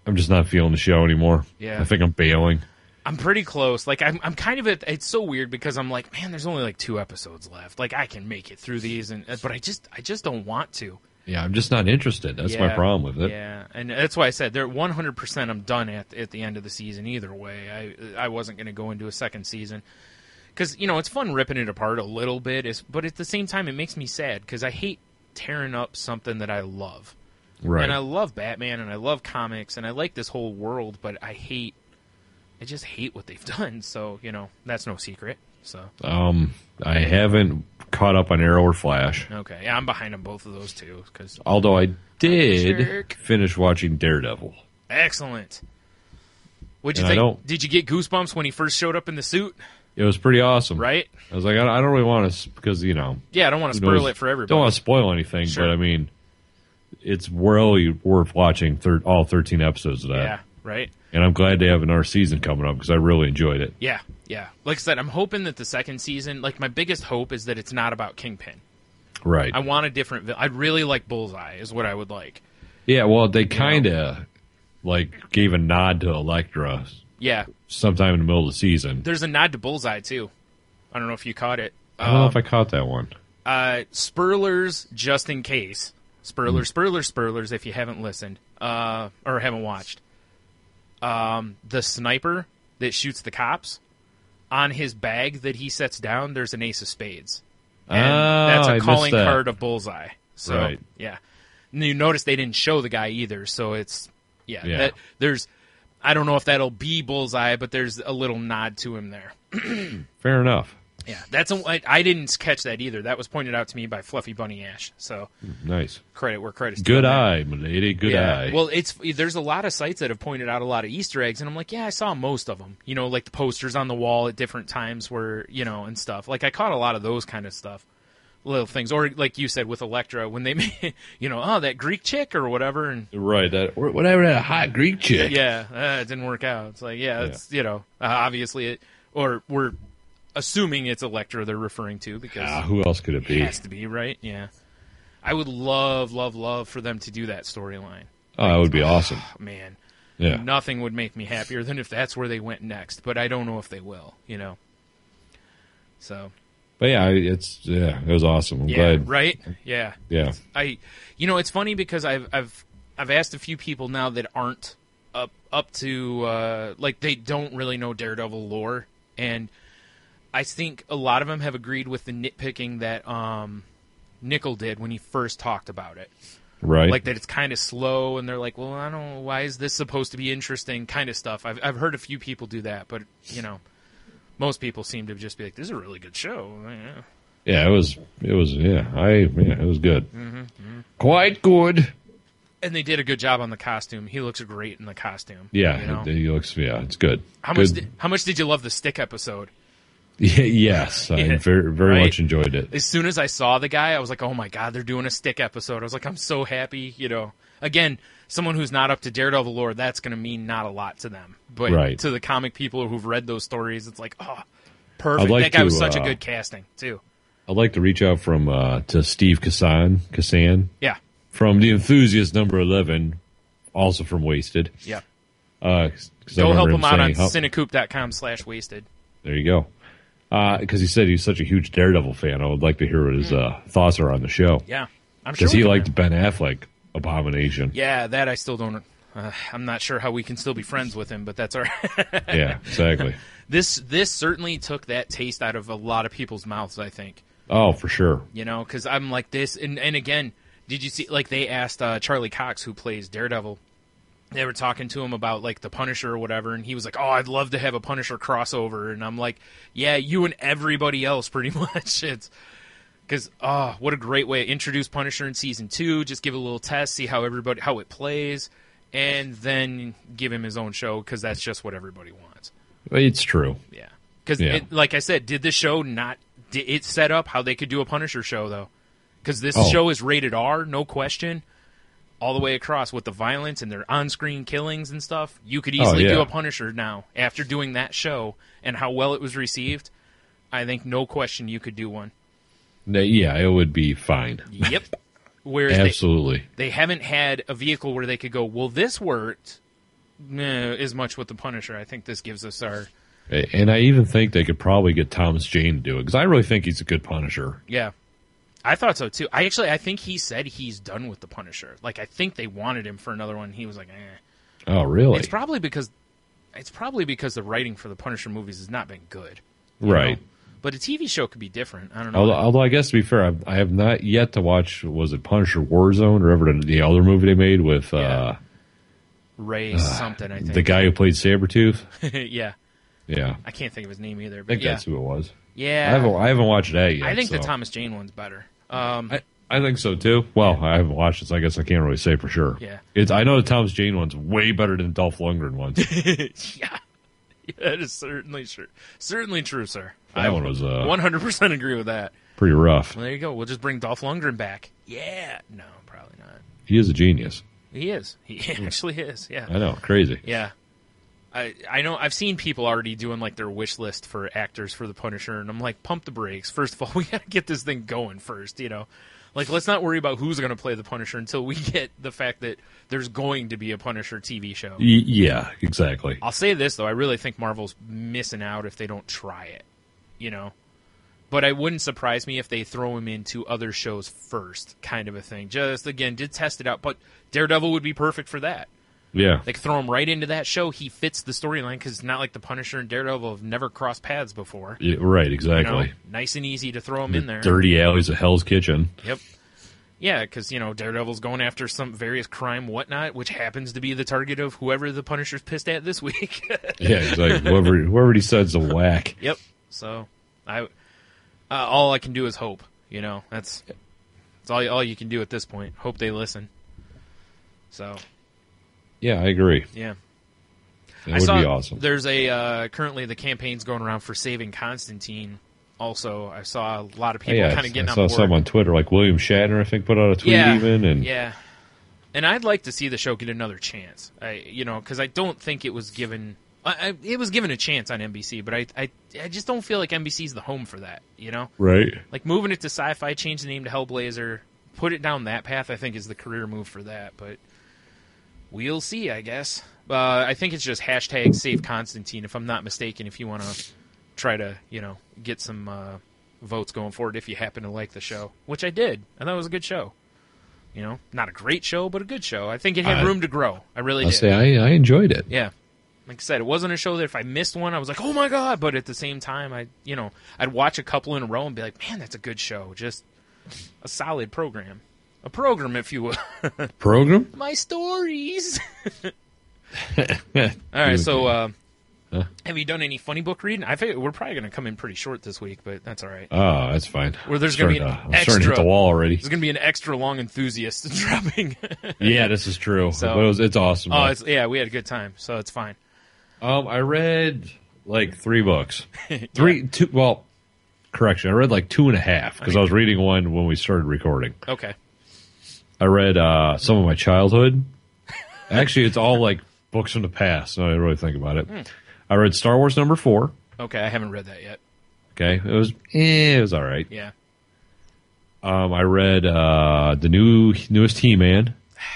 I'm just not feeling the show anymore. Yeah. I think I'm bailing. I'm pretty close. Like, I'm kind of it's so weird because I'm like, man, there's only like 2 episodes left. Like, I can make it through these, but I just don't want to. Yeah, I'm just not interested. That's my problem with it. Yeah, and that's why I said they're 100% I'm done at the end of the season either way. I wasn't going to go into a second season. Because, it's fun ripping it apart a little bit, but at the same time, it makes me sad because I hate tearing up something that I love. Right. And I love Batman, and I love comics, and I like this whole world, but I just hate what they've done. So, that's no secret. So. I haven't caught up on Arrow or Flash. Okay, yeah, I'm behind on both of those too. Although I did finish watching Daredevil. Excellent. What'd you think? Did you get goosebumps when he first showed up in the suit? It was pretty awesome. Right? I was like, I don't really want to, because, Yeah, I don't want to spoil it for everybody. Don't want to spoil anything, Sure. but I mean, it's really worth watching all 13 episodes of that. Yeah, right. And I'm glad they have another season coming up because I really enjoyed it. Yeah. Like I said, I'm hoping that the second season, like my biggest hope is that it's not about Kingpin. Right. I want a different I'd really like Bullseye is what I would like. Yeah, well, they kind of gave a nod to Elektra. Yeah. Sometime in the middle of the season. There's a nod to Bullseye too. I don't know if you caught it. I don't know if I caught that one. Spurlers, just in case. Spurlers, if you haven't listened or haven't watched. The sniper that shoots the cops, on his bag that he sets down, there's an ace of spades. And that's a calling card of Bullseye. So, right. Yeah. And you notice they didn't show the guy either, so it's, there's, I don't know if that'll be Bullseye, but there's a little nod to him there. Fair enough. Yeah, I didn't catch that either. That was pointed out to me by Fluffy Bunny Ash. So nice. Credit where credit's due. Good eye, milady. Good eye. Well, there's a lot of sites that have pointed out a lot of Easter eggs, and I'm like, yeah, I saw most of them. Like the posters on the wall at different times where and stuff. Like I caught a lot of those kind of stuff, little things, or like you said with Elektra when they made, that Greek chick or whatever, and right, that hot Greek chick. Yeah, it didn't work out. It's like, it's obviously it, or we're. assuming it's Elektra they're referring to, because who else could it be? It has to be, right? Yeah. I would love, love, love for them to do that storyline. Oh, that would be awesome. Man. Yeah. Nothing would make me happier than if that's where they went next, but I don't know if they will, So. But yeah, it was awesome. I'm glad. Right? Yeah. Yeah. It's funny because I've asked a few people now that aren't up to they don't really know Daredevil lore, and I think a lot of them have agreed with the nitpicking that Nickel did when he first talked about it. Right. Like that it's kind of slow, and they're like, well, I don't know, why is this supposed to be interesting kind of stuff. I've heard a few people do that, but, most people seem to just be like, this is a really good show. Yeah, it was good. Mm-hmm. Quite good. And they did a good job on the costume. He looks great in the costume. Yeah, he looks, it's good. How much did you love the stick episode? Yes, I very much enjoyed it. As soon as I saw the guy, I was like, oh my God, they're doing a stick episode. I was like, I'm so happy, Again, someone who's not up to Daredevil lore, that's going to mean not a lot to them. But to the comic people who've read those stories, it's like, oh, perfect. That guy was such a good casting, too. I'd like to reach out to Steve Kassan. Yeah. From The Enthusiast number 11, also from Wasted. Yeah. Go help him out on cinecoop.com/wasted. There you go. Because he said he's such a huge Daredevil fan. I would like to hear what his thoughts are on the show. Yeah. I'm sure. Because he liked Ben Affleck Abomination. Yeah, that I still don't. I'm not sure how we can still be friends with him, but that's all right. Yeah, exactly. This certainly took that taste out of a lot of people's mouths, I think. Oh, for sure. Because I'm like this. And again, did you see, they asked Charlie Cox, who plays Daredevil, they were talking to him about, the Punisher or whatever, and he was like, oh, I'd love to have a Punisher crossover. And I'm like, yeah, you and everybody else, pretty much. It's because, what a great way to introduce Punisher in Season 2, just give a little test, see how it plays, and then give him his own show, because that's just what everybody wants. It's true. Yeah. Because, like I said, did the show did it set up how they could do a Punisher show, though? Because this show is rated R, no question, all the way across with the violence and their on-screen killings and stuff. You could easily do a Punisher now after doing that show and how well it was received. I think no question you could do one. Yeah, it would be fine. Yep. Whereas absolutely, they haven't had a vehicle where they could go, well, this worked as much with the Punisher. I think this gives us our... And I even think they could probably get Thomas Jane to do it, because I really think he's a good Punisher. Yeah. I thought so, too. I think he said he's done with the Punisher. I think they wanted him for another one. He was like, eh. Oh, really? It's probably because the writing for the Punisher movies has not been good. Right. But a TV show could be different. I don't know. Although I guess, to be fair, I have not yet to watch, was it Punisher Warzone, or ever the other movie they made with... Ray something, I think. The guy who played Sabretooth? Yeah. Yeah. I can't think of his name either. But I think that's who it was. Yeah. I haven't watched that yet. I think the Thomas Jane one's better. I think so, too. Well, I haven't watched it, so I guess I can't really say for sure. Yeah. I know the Thomas Jane one's way better than Dolph Lundgren one's. Yeah. That is certainly true. Certainly true, sir. That one was... 100% agree with that. Pretty rough. Well, there you go. We'll just bring Dolph Lundgren back. Yeah. No, probably not. He is a genius. He is. He actually is, yeah. I know. Crazy. Yeah. I know. I've seen people already doing their wish list for actors for the Punisher, and I'm like, pump the brakes. First of all, we got to get this thing going first, let's not worry about who's going to play the Punisher until we get the fact that there's going to be a Punisher TV show. Yeah, exactly. I'll say this, though. I really think Marvel's missing out if they don't try it, But it wouldn't surprise me if they throw him into other shows first, kind of a thing. Just, again, to test it out. But Daredevil would be perfect for that. Yeah. They could throw him right into that show. He fits the storyline because it's not like the Punisher and Daredevil have never crossed paths before. Yeah, right, exactly. Nice and easy to throw him in there. Dirty alleys of Hell's Kitchen. Yep. Yeah, because, Daredevil's going after some various crime whatnot, which happens to be the target of whoever the Punisher's pissed at this week. Yeah, exactly. Whoever he said's a whack. Yep. So, all I can do is hope. That's all you can do at this point. Hope they listen. So... Yeah, I agree. Yeah. That would be awesome. There's currently the campaign's going around for saving Constantine. Also, I saw a lot of people kind of getting on board. I saw some on Twitter, like William Shatner, I think, put out a tweet even. And yeah. And I'd like to see the show get another chance. Because I don't think it was given It was given a chance on NBC, but I just don't feel like NBC's the home for that, you know? Right. Like, moving it to Sci-Fi, change the name to Hellblazer, put it down that path, I think is the career move for that, but we'll see, I guess. I think it's just hashtag Save Constantine, if I'm not mistaken, if you want to try to, get some votes going forward if you happen to like the show, which I did. I thought it was a good show. Not a great show, but a good show. I think it had room to grow. I really did. I enjoyed it. Yeah. Like I said, it wasn't a show that if I missed one, I was like, oh my God. But at the same time, I'd watch a couple in a row and be like, man, that's a good show. Just a solid program. A program, if you will. Program? My stories. All right, so have you done any funny book reading? I think we're probably going to come in pretty short this week, but that's all right. Oh, that's fine. Where there's going to be I'm starting to hit the wall already. There's going to be an extra long enthusiast dropping. Yeah, this is true. So, it's awesome. Oh, we had a good time, so it's fine. I read like 3 books. Yeah. Correction. I read like 2.5 because I was reading one when we started recording. Okay. I read some of my childhood. Actually, it's all like books from the past. Now I really think about it. I read Star Wars number 4. Okay, I haven't read that yet. Okay, it was all right. Yeah. I read the newest He-Man.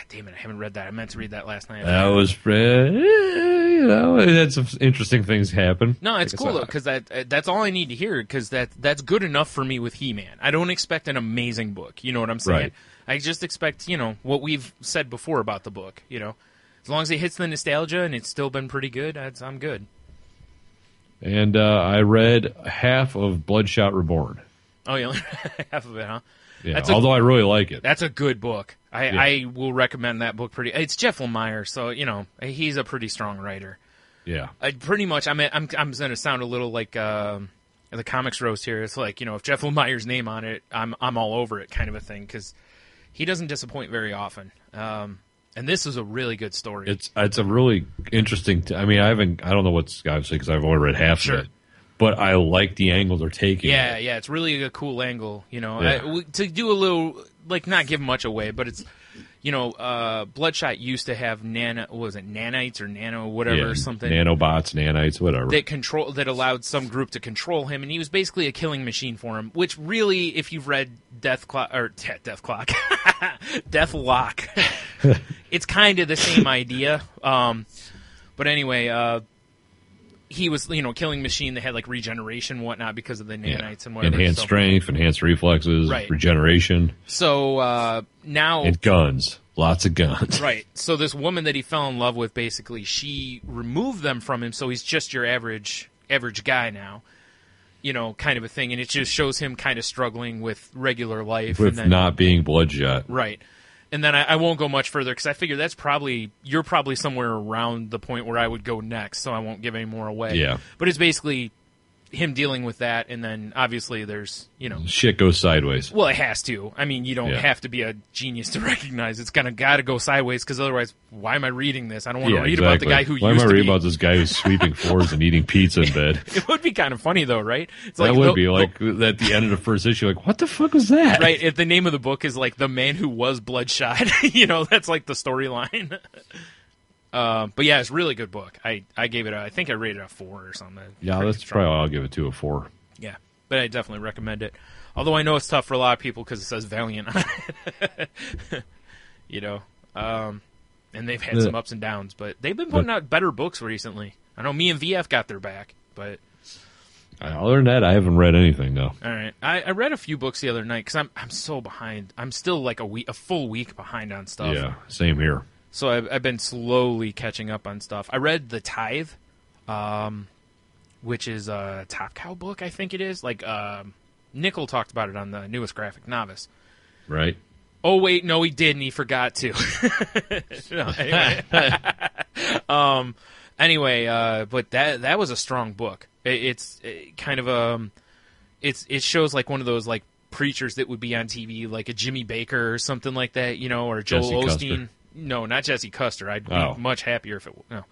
Damn it, I haven't read that. I meant to read that last night. That was, it had some interesting things happen. No, it's cool, though, because that's all I need to hear, because that's good enough for me with He-Man. I don't expect an amazing book, you know what I'm saying? Right. I just expect, what we've said before about the book, As long as it hits the nostalgia and it's still been pretty good, I'm good. And I read half of Bloodshot Reborn. Oh, you only half of it, huh? Yeah, although I really like it. That's a good book. I will recommend that book pretty. It's Jeff Lemire, so he's a pretty strong writer. Yeah. Pretty much. I'm going to sound a little like the comics roast here. It's like if Jeff Lemire's name on it, I'm all over it, kind of a thing, because he doesn't disappoint very often. And this is a really good story. It's a really interesting. I don't know what's obviously because I've only read half of it. But I like the angle they're taking. Yeah, it's really a cool angle, to do a little, not give much away, but it's, Bloodshot used to have nanites or nano whatever or something. Nanobots, nanites, whatever. That allowed some group to control him, and he was basically a killing machine for him, which really, if you've read Deathlock, it's kind of the same idea. But anyway, he was, killing machine that had regeneration and whatnot because of the nanites and whatever. Enhanced strength, enhanced reflexes, regeneration. So now... And guns. Lots of guns. Right. So this woman that he fell in love with, basically, she removed them from him, so he's just your average guy now. Kind of a thing. And it just shows him kind of struggling with regular life. With not being Bloodshot. Right. And then I won't go much further because I figure you're probably somewhere around the point where I would go next, so I won't give any more away. Yeah. But it's basically him dealing with that, and then obviously there's, shit goes sideways. Well, it has to. I mean, you don't have to be a genius to recognize it's got to go sideways, because otherwise, why am I reading this? I don't want to read about the guy who why am I reading about this guy who's sweeping floors and eating pizza in bed? It would be kind of funny, though, right? It's that would be at the end of the first issue, what the fuck was that? Right, if the name of the book is The Man Who Was Bloodshot, that's the storyline. But yeah, it's a really good book. I gave it I think I rated it a 4 or something. Yeah, that's probably I'll give it to a 4. Yeah, but I definitely recommend it. Although I know it's tough for a lot of people because it says Valiant on it. And they've had some ups and downs, but they've been putting out better books recently. I know me and VF got their back, but... Other than that, I haven't read anything, though. All right. I read a few books the other night because I'm so behind. I'm still a full week behind on stuff. Yeah, same here. So I've been slowly catching up on stuff. I read The Tithe, which is a Top Cow book, I think it is. Nickel talked about it on the newest Graphic Novice. Right. Oh, wait, no, he didn't. He forgot to. Anyway. But that was a strong book. It's kind of it shows one of those preachers that would be on TV, like a Jimmy Baker or something like that, or Joel Osteen. No, not Jesse Custer. I'd be much happier if it no.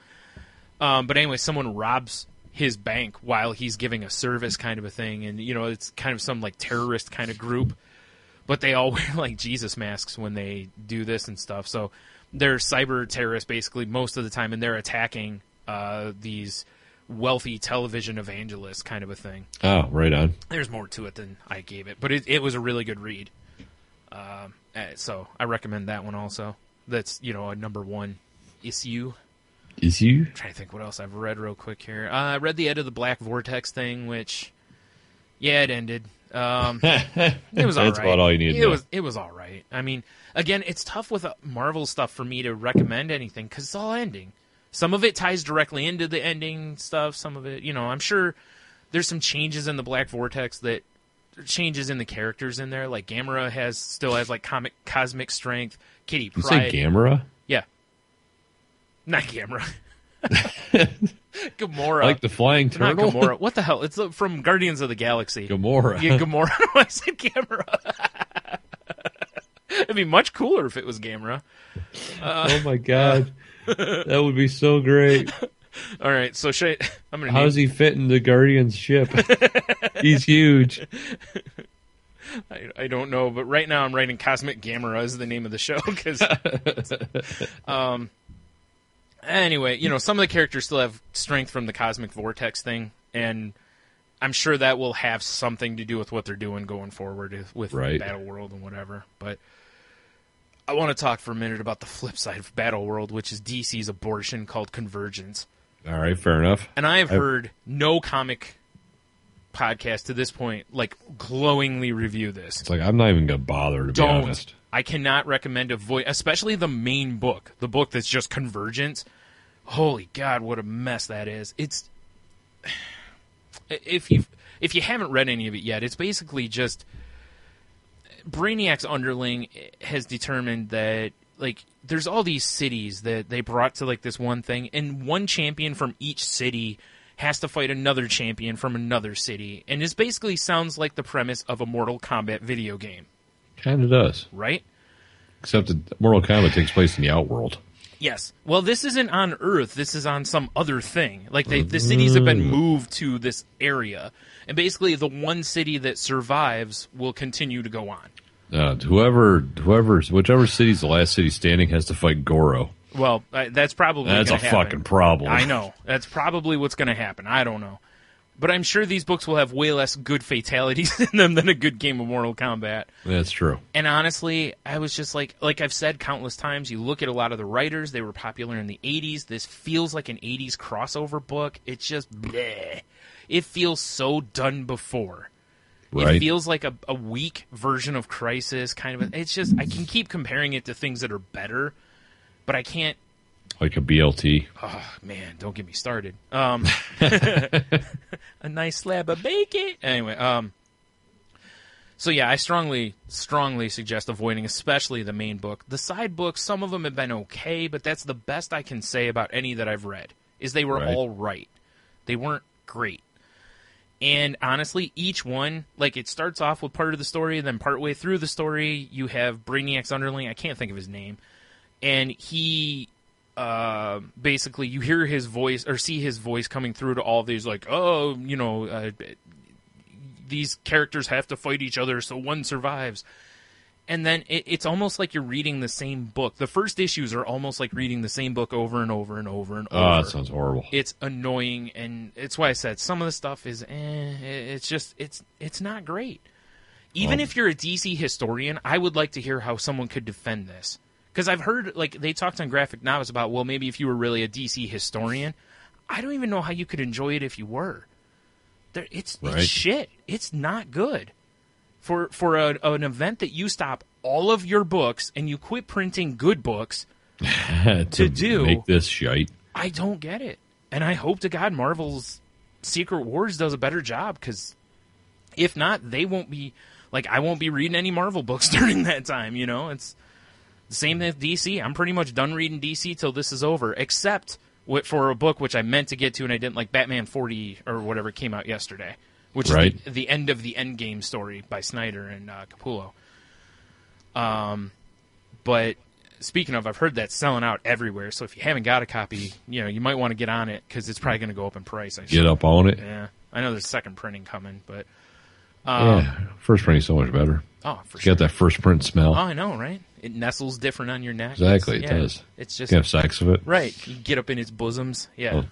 But anyway, someone robs his bank while he's giving a service, kind of a thing, and it's kind of some terrorist kind of group, but they all wear Jesus masks when they do this and stuff. So they're cyber terrorists basically most of the time, and they're attacking these wealthy television evangelists kind of a thing. Oh, right on. There's more to it than I gave it, but it was a really good read. So I recommend that one also. That's, a number 1 issue. Issue? I'm trying to think what else I've read real quick here. I read the Ed of the Black Vortex thing, which, it ended. It was all right. That's about all you need to know. It was all right. I mean, again, it's tough with Marvel stuff for me to recommend anything because it's all ending. Some of it ties directly into the ending stuff. Some of it, I'm sure there's some changes in the Black Vortex that changes in the characters in there. Like Gamera still has like cosmic strength. Kitty Pryde. You say Gamera? Yeah. Not Gamera. Gamora. Like the flying turtle? Not Gamora. What the hell? It's from Guardians of the Galaxy. Gamora. Yeah, Gamora. I said Gamera. It'd be much cooler if it was Gamera. Oh my god. That would be so great. All right, so I'm gonna. How does he fit in the Guardian's ship? He's huge. I don't know, but right now I'm writing Cosmic Gamera as the name of the show because. Anyway, some of the characters still have strength from the Cosmic Vortex thing, and I'm sure that will have something to do with what they're doing going forward with Battle World and whatever. But I want to talk for a minute about the flip side of Battle World, which is DC's abortion called Convergence. All right, fair enough. And I've heard no comic podcast to this point glowingly review this. It's like I'm not even gonna bother to be honest. I cannot recommend especially the main book, the book that's just Convergence. Holy God, what a mess that is! It's if you haven't read any of it yet, it's basically just Brainiac's underling has determined that there's all these cities that they brought to this one thing, and one champion from each city has to fight another champion from another city, and this basically sounds like the premise of a Mortal Kombat video game. Kind of does. Right? Except that Mortal Kombat takes place in the Outworld. Yes. Well, this isn't on Earth. This is on some other thing. The cities have been moved to this area. And basically, the one city that survives will continue to go on. Whichever city's the last city standing has to fight Goro. Well, that's probably That's a happen. fucking problem. I know. That's probably what's going to happen. I don't know. But I'm sure these books will have way less good fatalities in them than a good game of Mortal Kombat. That's true. And honestly, I was just like I've said countless times, you look at a lot of the writers, they were popular in the 80s. This feels like an 80s crossover book. It's just bleh. It feels so done before. Right. It feels like a weak version of Crisis, kind of. It's just, I can keep comparing it to things that are better, but I can't. Like a BLT. Oh, man, don't get me started. A nice slab of bacon. Anyway, so yeah, I strongly suggest avoiding, especially the main book. The side books, some of them have been okay, but that's the best I can say about any that I've read, is they were all right. They weren't great. And honestly, each one, it starts off with part of the story, and then partway through the story, you have Brainiac's underling. I can't think of his name. And he, basically, you hear his voice, or see his voice coming through to all these, these characters have to fight each other so one survives. And then it's almost like you're reading the same book. The first issues are almost like reading the same book over and over and over and over. Oh, that sounds horrible. It's annoying, and it's why I said some of the stuff is, it's just, it's not great. Even if you're a DC historian, I would like to hear how someone could defend this. Because I've heard, they talked on Graphic Novels about, well, maybe if you were really a DC historian, I don't even know how you could enjoy it if you were. It's shit. It's not good. For an event that you stop all of your books and you quit printing good books to make this shite. I don't get it. And I hope to God Marvel's Secret Wars does a better job, because if not, they won't be, I won't be reading any Marvel books during that time, It's the same with DC. I'm pretty much done reading DC till this is over, except for a book which I meant to get to and I didn't, Batman 40 or whatever came out yesterday. Which is the end of the Endgame story by Snyder and Capullo. But speaking of, I've heard that's selling out everywhere. So if you haven't got a copy, you might want to get on it, because it's probably going to go up in price. Get up on it. Yeah, I know there's second printing coming, but First printing's so much better. Oh, for You sure. got that first print smell. Oh, I know, right? It nestles different on your neck. Exactly, it does. It's just You can have sex with it. right. You get up in its bosoms. Yeah. Oh.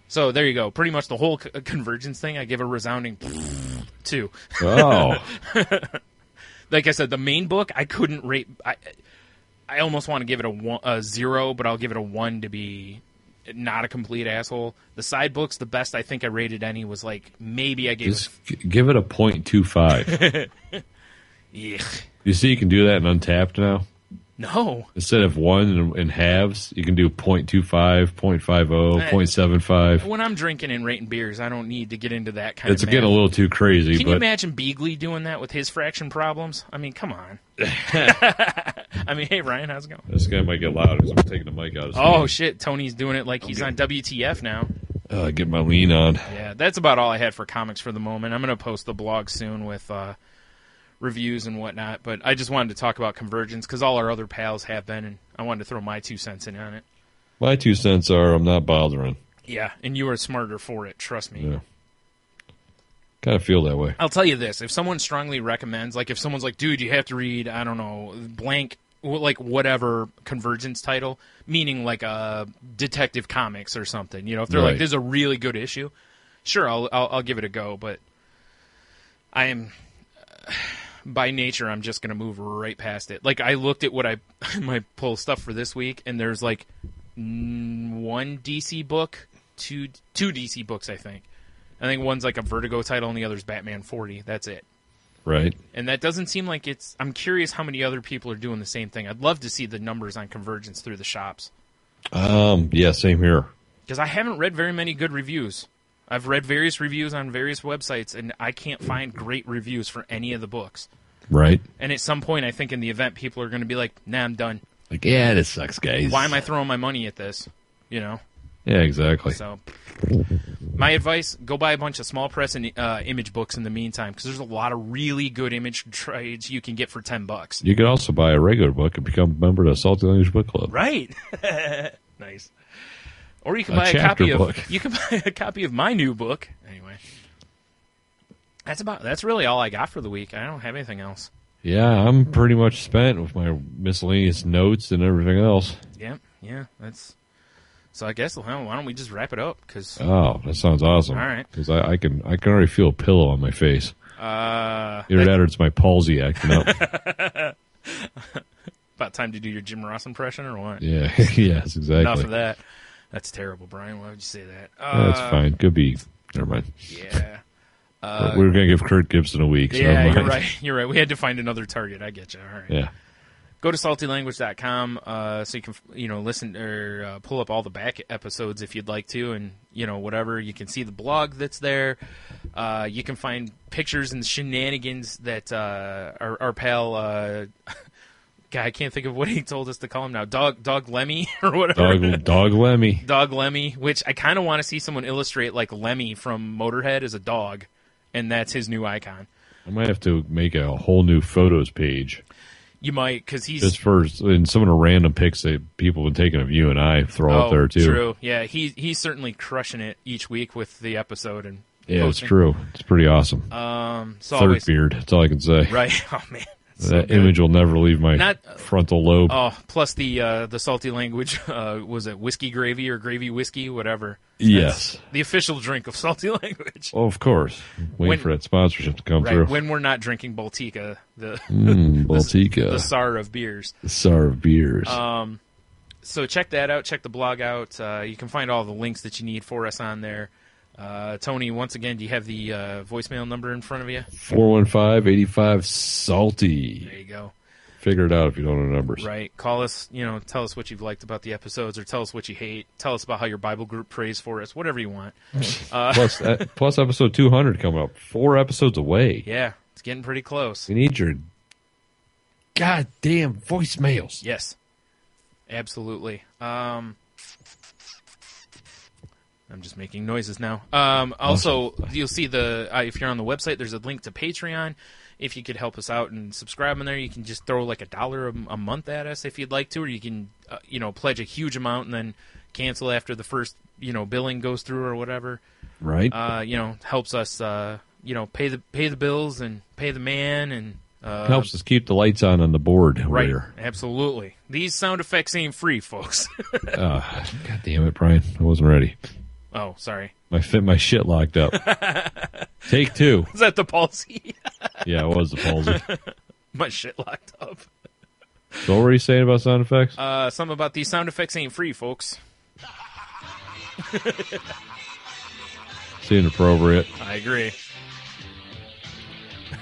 So there you go. Pretty much the whole convergence thing, I give a resounding 2. Oh. Like I said, the main book I couldn't rate. I almost want to give it a 0, but I'll give it a 1 to be not a complete asshole. The side books, the best I think I rated any was like maybe I gave. Just give it a 0.25. Yuck. You see, you can do that in Untapped now. No. Instead of 1 in halves, you can do 0.25, 0.50, 0.75. When I'm drinking and rating beers, I don't need to get into that kind It's of getting a little too crazy. Can you imagine Beagley doing that with his fraction problems? I mean, come on. I mean, hey, Ryan, how's it going? This guy might get loud because I'm taking the mic out of his Oh, hand. shit. Tony's doing it like he's on WTF now. Get my lean on. Yeah, that's about all I had for comics for the moment. I'm going to post the blog soon with reviews and whatnot, but I just wanted to talk about Convergence because all our other pals have been, and I wanted to throw my 2 cents in on it. My 2 cents are I'm not bothering. Yeah, and you are smarter for it, trust me. Yeah. Kind of feel that way. I'll tell you this, if someone strongly recommends, like if someone's like, dude, you have to read, I don't know, blank, like whatever Convergence title, meaning like a Detective Comics or something, you know, if they're like, this is a really good issue, sure, I'll give it a go, but I am... by nature, I'm just going to move right past it. Like, I looked at what my pull stuff for this week, and there's like 1 DC book, two DC books, I think. I think one's like a Vertigo title, and the other's Batman 40. That's it. Right. And that doesn't seem like it's... I'm curious how many other people are doing the same thing. I'd love to see the numbers on Convergence through the shops. Yeah, same here. Because I haven't read very many good reviews. I've read various reviews on various websites, and I can't find great reviews for any of the books. Right. And at some point, I think in the event, people are going to be like, nah, I'm done. Like, yeah, this sucks, guys. Why am I throwing my money at this? You know? Yeah, exactly. So, my advice, go buy a bunch of small press and image books in the meantime, because there's a lot of really good image trades you can get for $10. You can also buy a regular book and become a member of the Salty Language Book Club. Right. Nice. Or you can buy a copy of my new book. Anyway. That's really all I got for the week. I don't have anything else. Yeah, I'm pretty much spent with my miscellaneous notes and everything else. Yeah, that's... So I guess, well, why don't we just wrap it up? Oh, that sounds awesome. All right. Because I can already feel a pillow on my face. Either that or it's my palsy acting up. About time to do your Jim Ross impression or what? Yeah, yes, exactly. Enough of that. That's terrible, Brian. Why would you say that? That's fine. Could be. Never mind. Yeah. We were going to give Kurt Gibson a week. So Yeah, never mind. You're right. We had to find another target. I get you. All right. Yeah. Go to saltylanguage.com so you can listen or pull up all the back episodes if you'd like to, and whatever. You can see the blog that's there. You can find pictures and shenanigans that our pal. God, I can't think of what he told us to call him now. Dog Lemmy or whatever. Dog Lemmy. Dog Lemmy, which I kind of want to see someone illustrate like Lemmy from Motorhead as a dog, and that's his new icon. I might have to make a whole new photos page. You might, because he's... Just for some of the random pics that people have been taking of you and I throw out there, too. True. Yeah, he's certainly crushing it each week with the episode. And yeah, posting. It's true. It's pretty awesome. Third beard. That's all I can say. Right. Oh, man. That image will never leave my frontal lobe. Oh, plus the salty language, was it whiskey gravy or gravy whiskey, whatever? Yes. That's the official drink of salty language. Oh, of course. Wait for that sponsorship to come through. When we're not drinking Baltica, Baltica. the Tsar of beers. The Tsar of beers. So check that out. Check the blog out. You can find all the links that you need for us on there. Tony, once again, do you have the voicemail number in front of you? 415-85-SALTY. There you go. Figure it out if you don't know numbers. Right. Call us, tell us what you've liked about the episodes, or tell us what you hate. Tell us about how your Bible group prays for us, whatever you want. Plus episode 200 coming up. 4 episodes away. Yeah, it's getting pretty close. We need your goddamn voicemails. Yes. Absolutely. I'm just making noises now. Also, you'll see if you're on the website, there's a link to Patreon. If you could help us out and subscribe on there, you can just throw like $1 a month at us if you'd like to, or you can, pledge a huge amount and then cancel after the first, billing goes through or whatever. Right. Helps us pay the bills and pay the man, and helps us keep the lights on the board over right. here. Absolutely. These sound effects ain't free, folks. God damn it, Brian! I wasn't ready. Oh, sorry. My shit locked up. Take 2. Is that the palsy? Yeah, it was the palsy. My shit locked up. So what were you saying about sound effects? Something about these sound effects ain't free, folks. Seemed appropriate. I agree.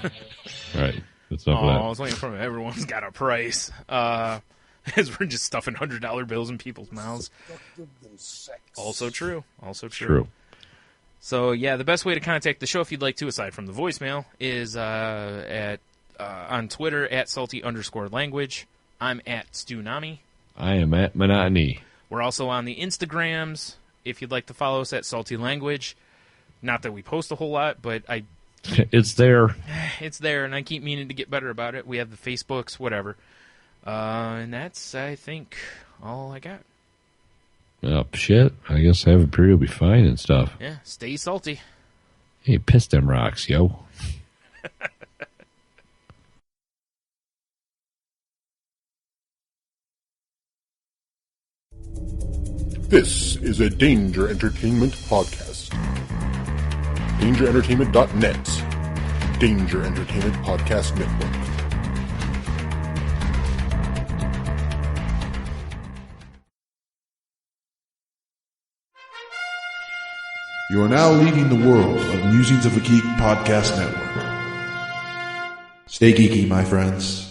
All right. That's enough of that. I was waiting for everyone's got a price. As we're just stuffing $100 bills in people's mouths. Also true. True. So, yeah, the best way to contact the show, if you'd like to, aside from the voicemail, is on Twitter, @salty_language. I'm at Stunami. I am at Monotony. We're also on the Instagrams, if you'd like to follow us at Salty Language. Not that we post a whole lot, but it's there. It's there, and I keep meaning to get better about it. We have the Facebooks, whatever. And that's, I think, all I got. Oh, shit. I guess having a period will be fine and stuff. Yeah, stay salty. Hey, piss them rocks, yo. This is a Danger Entertainment podcast. DangerEntertainment.net. Danger Entertainment Podcast Network. You are now leading the world of Musings of a Geek Podcast Network. Stay geeky, my friends.